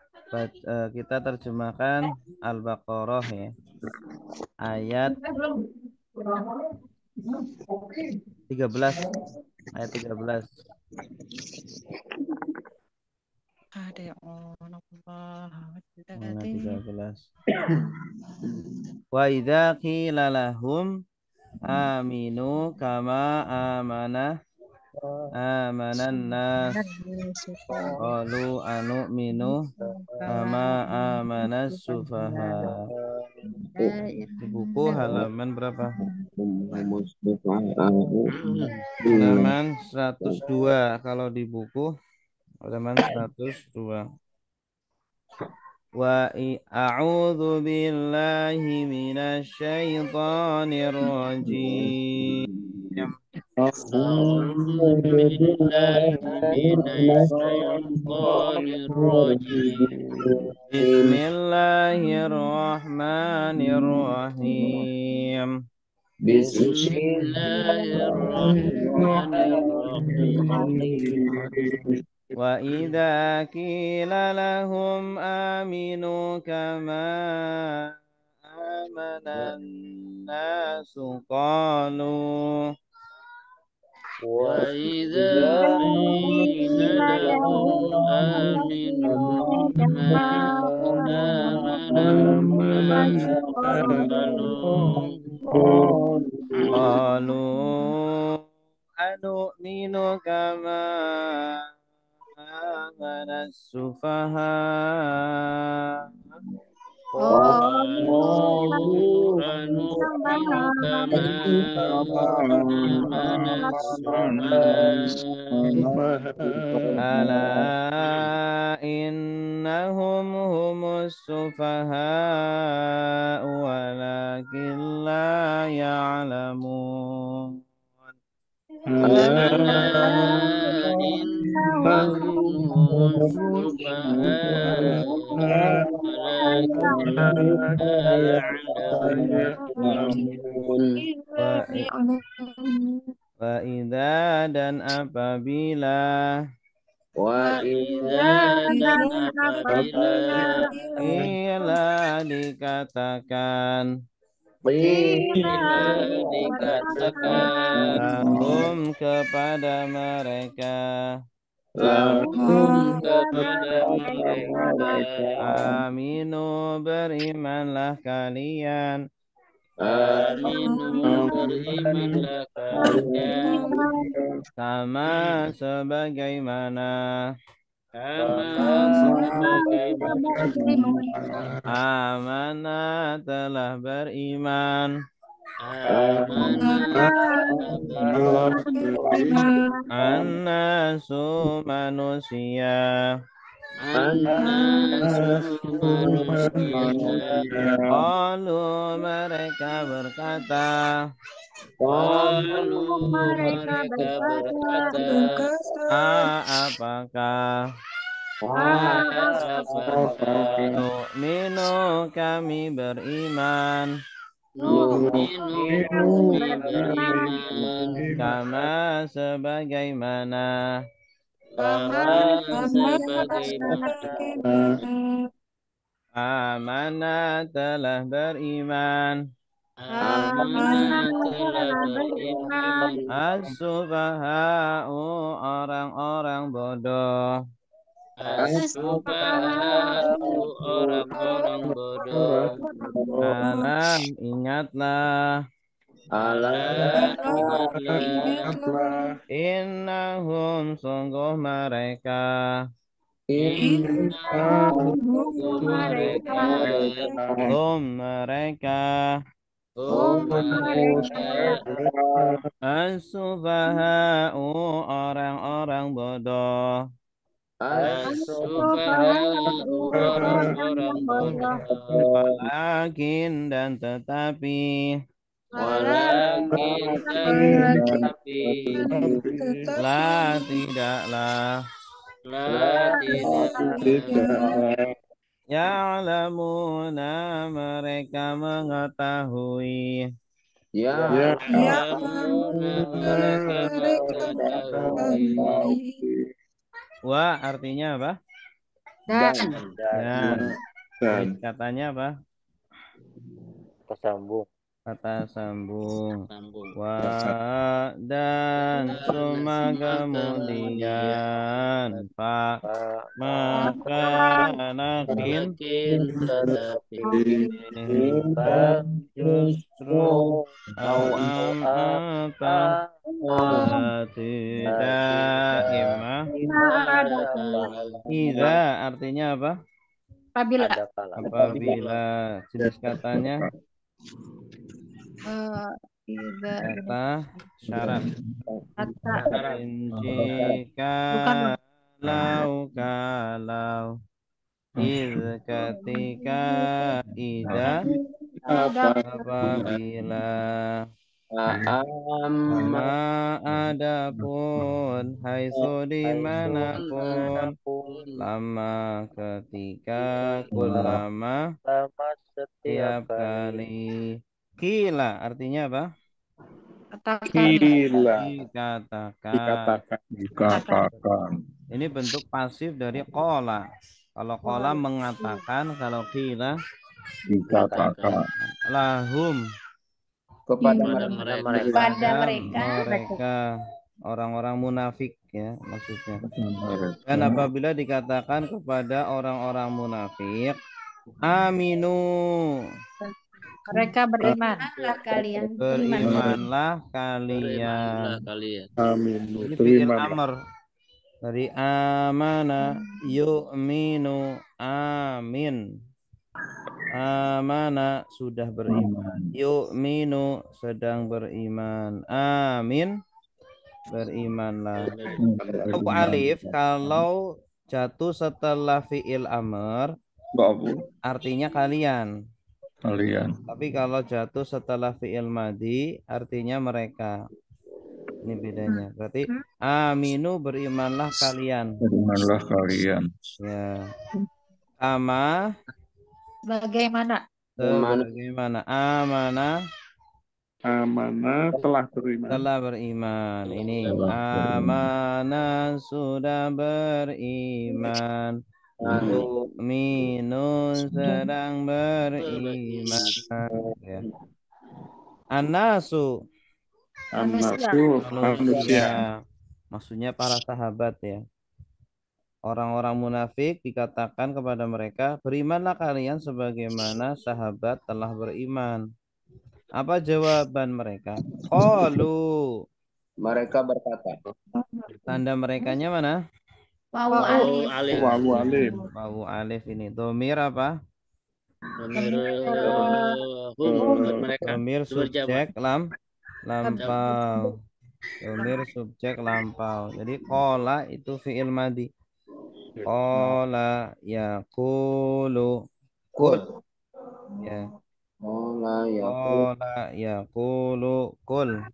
kita terjemahkan Al-Baqarah ya. Ayat 13. Ayat 13. Ada ya Allah. Ayat 13. Wa idza qila lahum aminu kama amanan nas qalu anu'minu kama amanas sufaha. Di buku halaman berapa? Halaman 102. Kalau di buku halaman 102. Wa a'udzu billahi minasy syaithanir rajim. أعوذ بالله من الشيطان الرجيم بسم الله الرحمن الرحيم بسم الله الرحمن الرحيم وإذا قيل لهم آمنوا كما آمن الناس قالوا وإذا قيل لهم آمنوا كما آمن الناس قالوا أنؤمن كما آمن السفهاء قالوا أنؤمن كما آمن السفهاء ألا إنهم هم السفهاء ولكن لا يعلمون ألا إنهم هم السفهاء ولكن لا يعلمون وإذا dan apabila Qila dikatakan lahum kepada mereka Aminu berimanlah kalian berimanlah kalian sama sebagaimana Amanah telah beriman An-nasu manusia Qalu mereka berkata apakah Nu'minu kami beriman Kama sebagaimana Amanah telah beriman As-sufaha'u orang-orang bodoh orang-orang bodoh Alam ingatlah Innahum sungguh mereka As-sufaha'u orang-orang bodoh orang-orang bodoh Walakin dan tetapi La tidaklah Ya'lamuna mereka mengetahui Wa artinya apa? Dan. Dan. Jenis katanya apa? Kesambung. Kata sambung. Wa dan summa kemudian fa maka nakin tetapi bal justru apa tidak imah Iza artinya apa? Apabila. Apabila jenis katanya kata syarat. Kalau ketika ida apabila sama adapun haitsu dimanapun lama ketika kulama setiap kali kila artinya apa? Dikatakan. Ini bentuk pasif dari kola. Kalau kola mengatakan, kalau kila dikatakan. Lahum kepada mereka orang-orang munafik ya maksudnya. Dan apabila dikatakan kepada orang-orang munafik, aminu. Mereka beriman. Berimanlah kalian. Amin. Ini fi'il amr dari amana yu'minu amin. Amana sudah beriman. Yu'minu sedang beriman. Amin berimanlah. Abu alif kalau jatuh setelah fi'il amr artinya kalian. Tapi kalau jatuh setelah fi'il madi artinya mereka. Ini bedanya. Berarti aminu berimanlah kalian. Berimanlah kalian. Ya. Ama Bagaimana? Bagaimana? Amanah telah beriman. Telah beriman. Ini amanah sudah beriman. Minun sedang beriman. Ya. An-nasu manusia. Maksudnya para sahabat ya. Orang-orang munafik dikatakan kepada mereka, berimanlah kalian sebagaimana sahabat telah beriman. Apa jawaban mereka? Qalu. Mereka berkata. Tanda merekanya mana? Wawu alif. Wawu alif ini. Domir apa? Domir subjek lampau. Domir subjek lampau. Jadi qala itu fi'il madi. Qala yaqulu kul. Ya. Qala yaqulu kul.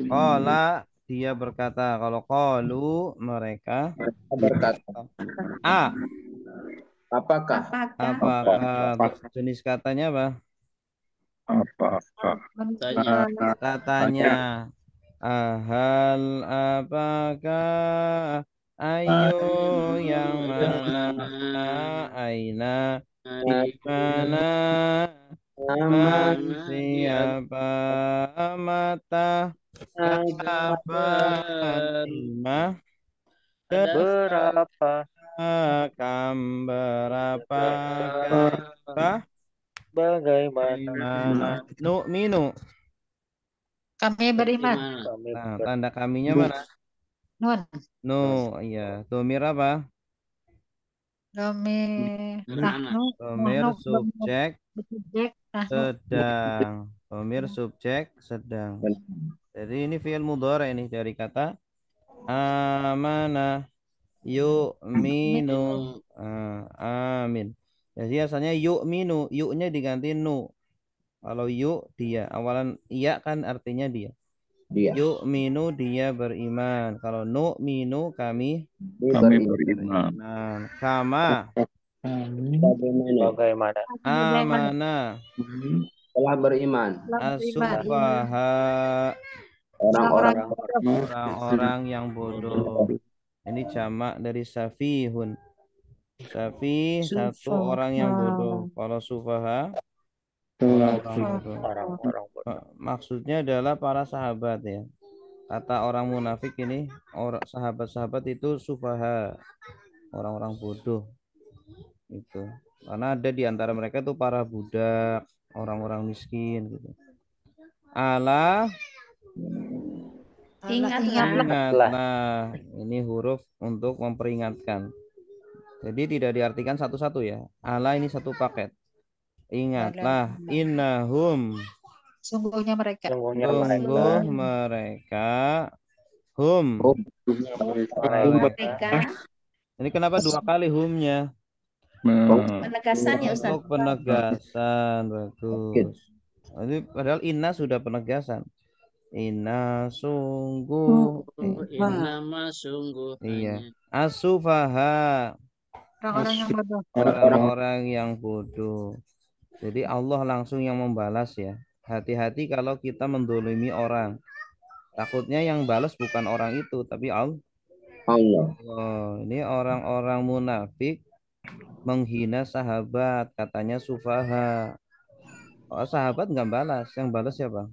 Qala dia berkata, kalau qalu mereka berkata. Apakah jenis katanya apa? Katanya ahal apakah ayo yang mana aina di mana siapa mata kapan berapa berapa bagaimana nu'minu kami beriman. Nah, tanda kaminya mana? Nun. Iya. Domir apa? Domir subjek sedang. Domir subjek sedang. Jadi ini fi'il mudhari ini dari kata amana yu'minu. Amin. Jadi asalnya yu'minu, yu-nya diganti nu. Kalau yu dia, awalan iya kan artinya dia. Yu'minu dia beriman. Kalau nu'minu kami beriman. Kama bagaimana? Amana telah beriman. As-sufaha orang-orang yang bodoh. Ini jamak dari safihun. Safi satu orang yang bodoh. Kalau sufaha orang-orang bodoh. Orang-orang bodoh. Maksudnya adalah para sahabat ya. Kata orang munafik ini, orang sahabat-sahabat itu sufaha, orang-orang bodoh. Itu. Karena ada di antara mereka tuh para budak, orang-orang miskin gitu. Ala ingatlah. Ini huruf untuk memperingatkan. Jadi tidak diartikan satu-satu ya. Ala ini satu paket. Ingatlah, innahum. Sungguhnya mereka. Sungguh mereka. Hum. Mereka. Ini kenapa dua kali humnya? Penegasan ya Ustaz. Untuk penegasan, bagus. Ini padahal inna sudah penegasan. Inna sungguh. Innama sungguh. Iya. Asufaha. Orang-orang yang bodoh. Orang-orang yang bodoh. Jadi Allah langsung yang membalas ya. Hati-hati kalau kita mendolimi orang. Takutnya yang balas bukan orang itu, tapi Allah. Oh, ini orang-orang munafik menghina sahabat, katanya sufaha. Oh, sahabat nggak balas, yang balas siapa?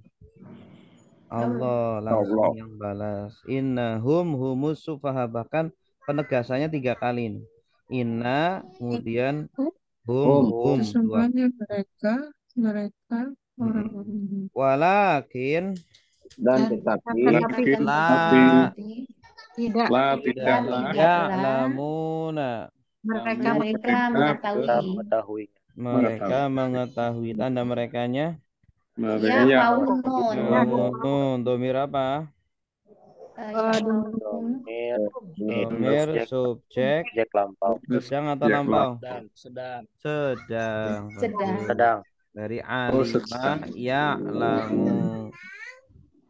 Allah langsung yang balas. Innahum humus sufaha, bahkan penegasannya 3 kali nih. Inna, kemudian hum. Sesungguhnya mereka orang-orang. Walakin Dan tetapi tidaklah ya'lamuna. Mereka mengetahui. Mereka mengetahui. Tanda merekanya domir apa? Domir subjek lampau. sedang atau lampau? Sedang. Dari alima ya'lamu.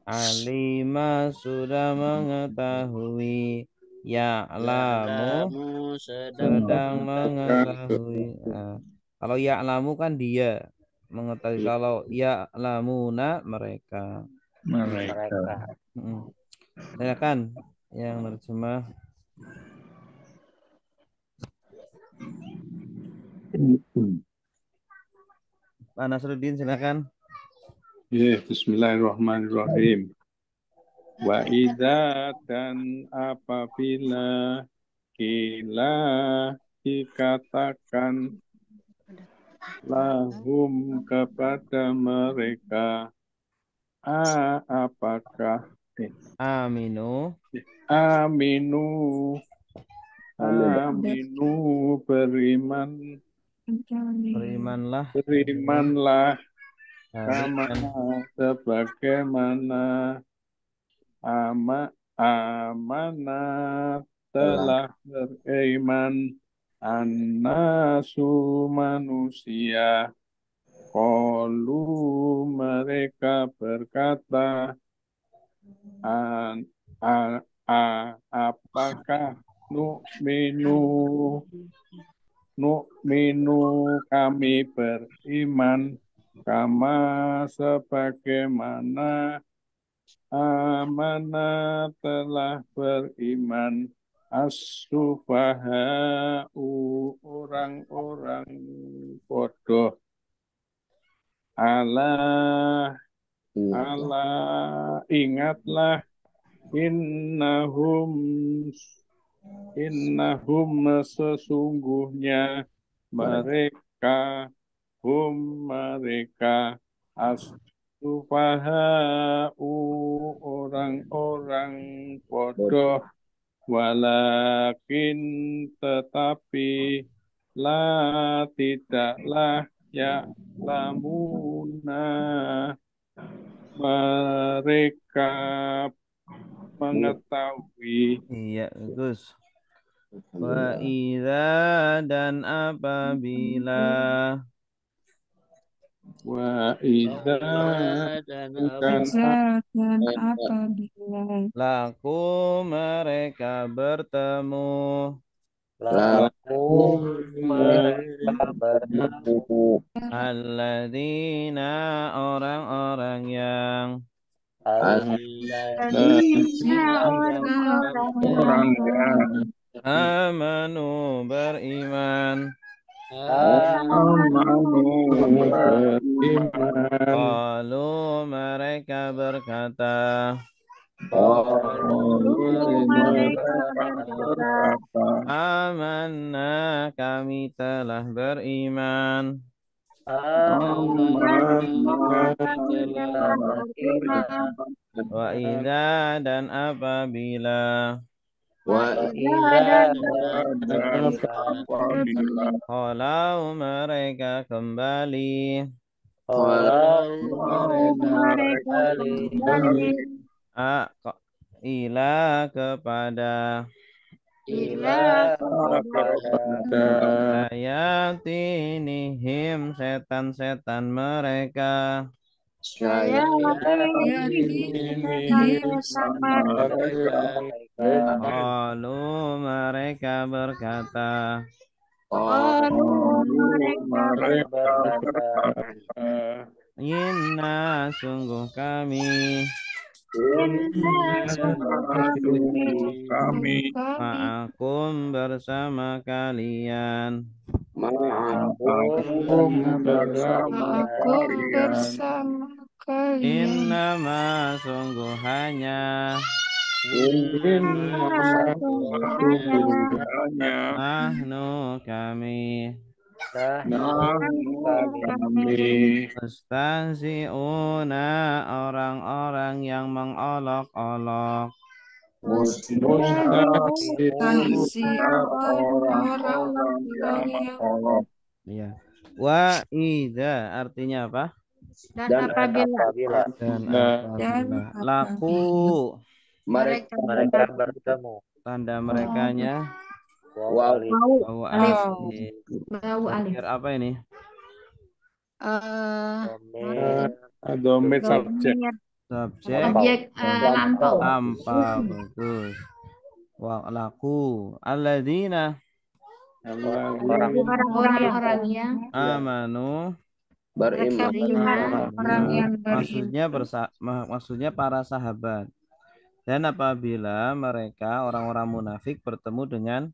Alima sudah mengetahui. Ya'lamu sedang mengetahui. Nah, kalau ya'lamu kan dia mengetahui. Kalau ya'lamuna mereka. Silakan yang terjemah. Pak Nasruddin silakan. Ya, bismillahirrahmanirrahim. Wa idza dan apabila kila dikatakan lahum kepada mereka apakah Aminu berimanlah kama sebagaimana amanah telah beriman annasu manusia. Qalu mereka berkata, apakah nu'minu kami beriman kama sebagaimana amanah telah beriman as-sufaha'u orang-orang bodoh. Allah ingatlah innahum sesungguhnya mereka as-sufaha'u orang-orang bodoh. Walakin tetapi tidaklah ya'lamuna mereka mengetahui. Iya, bagus. Wa idza dan apabila laku mereka bertemu alladzina orang-orang yang orang yang amanu beriman. Qalu mereka berkata. Amanna kami telah beriman. Wa idza dan apabila. Kalau mereka kembali. Ila kepada sayatinihim setan-setan mereka. Qalu mereka berkata. Inna sungguh kami. Ma'akum bersama kalian. Innama sungguh hanya. Nahnu kami. Mustahzi'una orang-orang yang mengolok-olok. Ya. Wa idza artinya apa? Dan apabila. Laku mereka bertemu. Tanda merekanya Waw alif. Waw alif. Apa ini? Domir subjek. Objek lampau. Bagus. Wa laku alladzina orang-orang yang amanu beriman. Orang yang maksudnya para sahabat. Dan apabila mereka orang-orang munafik bertemu dengan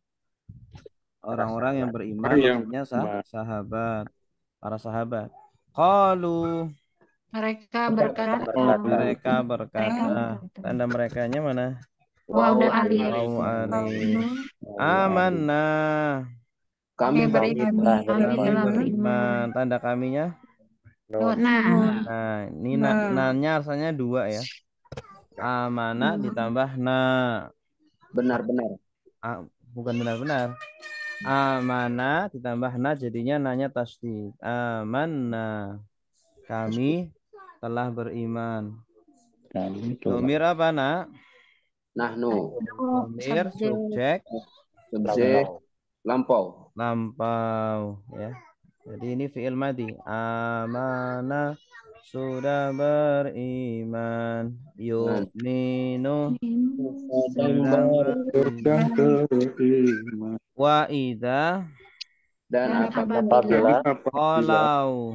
orang-orang yang beriman, maksudnya sahabat, para sahabat. Qalu mereka berkata. Tanda merekanya mana? Waw alif. Amanna. Kami beriman. Tanda kaminya? Nah, ini nanya rasanya dua ya. Amanah ditambah na. Benar-benar. Bukan benar-benar. Amanah ditambah na jadinya nanya tasdid. Amanna. Kami telah beriman. Domir apa nak? Nahnu. Domir subjek. Lampau. Ya. Jadi ini fi'il madhi. Amanah sudah beriman. Yu'minu sudah beriman. Wa idza dan apabila kalau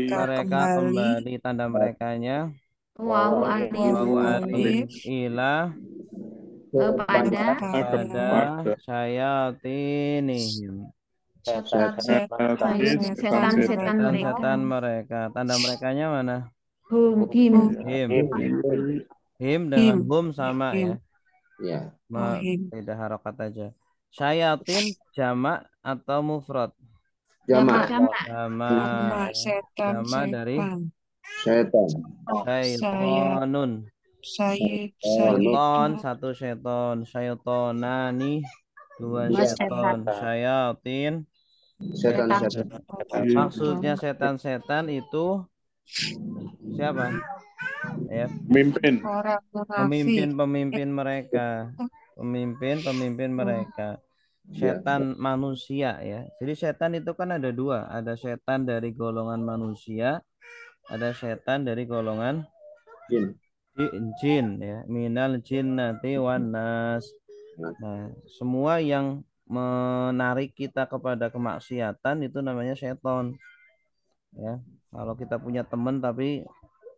mereka kembali tanda merekanya waw alif ila kepada syayatinihim setan mereka. Tanda merekanya mana? Him dengan hum sama ya. Ya. Tidak harokat aja. Syayatin jamak atau mufrad? Jamak. Jamak dari setan. Syaitonun. Syaiton satu syaiton. Syaitonani dua syaiton. Syayatin setan. Maksudnya setan-setan itu siapa? Ya. Pemimpin mereka. Pemimpin mereka. Setan manusia ya. Jadi setan itu kan ada dua. Ada setan dari golongan manusia. Ada setan dari golongan jin ya. Minal jinnati wan nas. Nah, semua yang menarik kita kepada kemaksiatan itu namanya setan. Ya, kalau kita punya teman tapi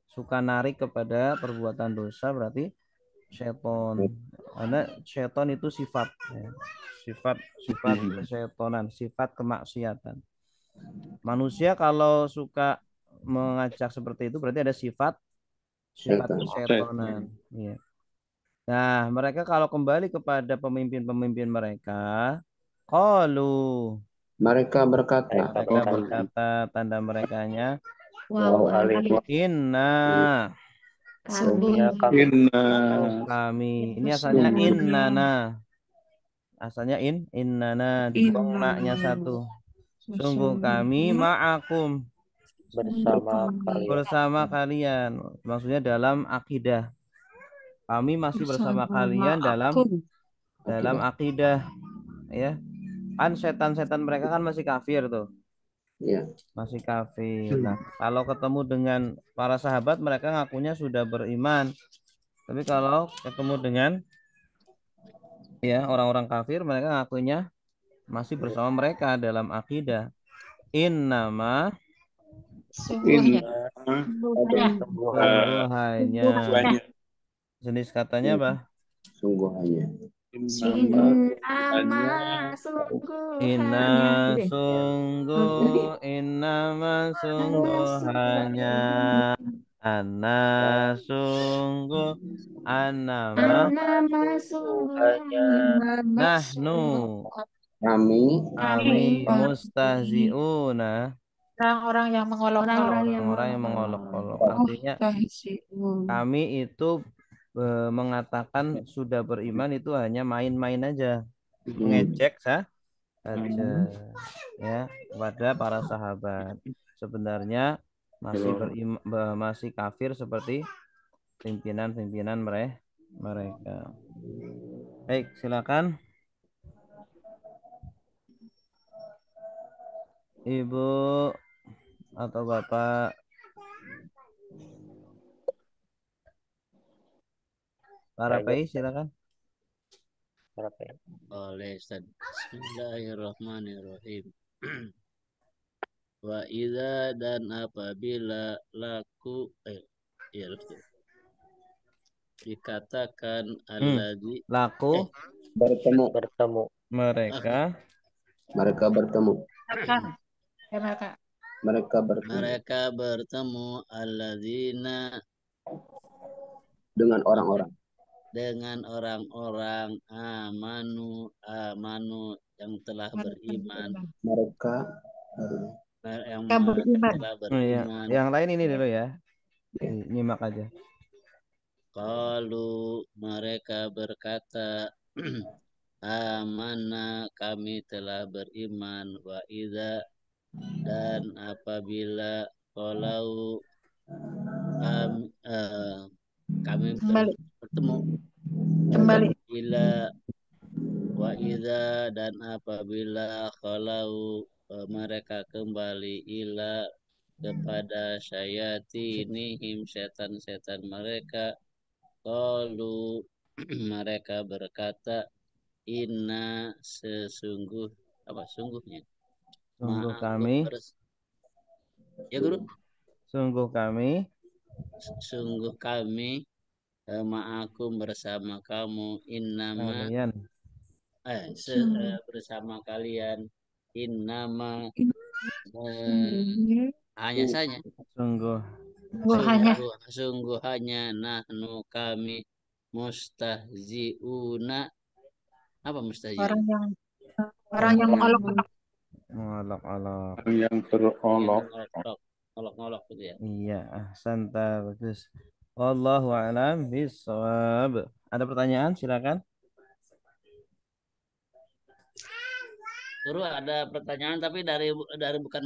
suka narik kepada perbuatan dosa berarti seton. Karena seton itu sifat, ya. Sifat kesetonan, sifat kemaksiatan. Manusia kalau suka mengajak seperti itu berarti ada sifat Setan. kesetonan. Ya. Nah, mereka kalau kembali kepada pemimpin-pemimpin mereka, qalu, Mereka berkata, tanda merekanya, Wawu alif. inna, Sungguhnya kami. Ini asalnya innana. Asalnya innana, dibuang naknya satu. Sungguh kami ma'akum, bersama kalian. Maksudnya dalam akidah. Kami masih bersama kalian dalam akidah, ya. Kan setan-setan mereka kan masih kafir tuh. ya, Masih kafir. Nah, kalau ketemu dengan para sahabat mereka ngakunya sudah beriman. Tapi kalau ketemu dengan ya orang-orang kafir mereka ngakunya masih bersama mereka dalam akidah. Innama, Sungguhnya. sungguhnya. Jenis katanya apa? sungguh hanya. Innama sungguh hanya. Sungguh annama nahnu kami mustahziuna, Orang-orang yang mengolok-olok. orang yang mengolok-olok. Artinya kami itu mengatakan sudah beriman itu hanya main-main aja, ngejek saja ya kepada para sahabat. Sebenarnya masih kafir seperti pimpinan mereka. Baik, silakan Ibu atau Bapak. Parapai, silakan. Oleh Ustaz. Bismillahirrahmanirrahim. Wa idza dan apabila dikatakan alladzi laku bertemu mereka bertemu mereka bertemu alladzina dengan orang-orang amanu yang telah beriman, mereka yang telah beriman. Yang lain ini dulu ya, nyimak aja. Qalu mereka berkata amanna kami telah beriman, wa idza dan apabila qalau kami bertemu ila wa idza dan apabila qalau mereka kembali ila kepada syayatinihim setan-setan mereka, qalu mereka berkata inna sungguhnya kami ya guru sungguh kami ma'akum bersama kamu innama bersama kalian innama hanya saja sungguh hanya nahnu kami mustahziuna. Apa mustahziuna? Orang yang mengolok-olok. Yang terolok. Olok-olok gitu ya. Iya, ahsanta, bagus. Wallahu a'lam bishawab. Ada pertanyaan? Silakan. Guru ada pertanyaan tapi dari bukan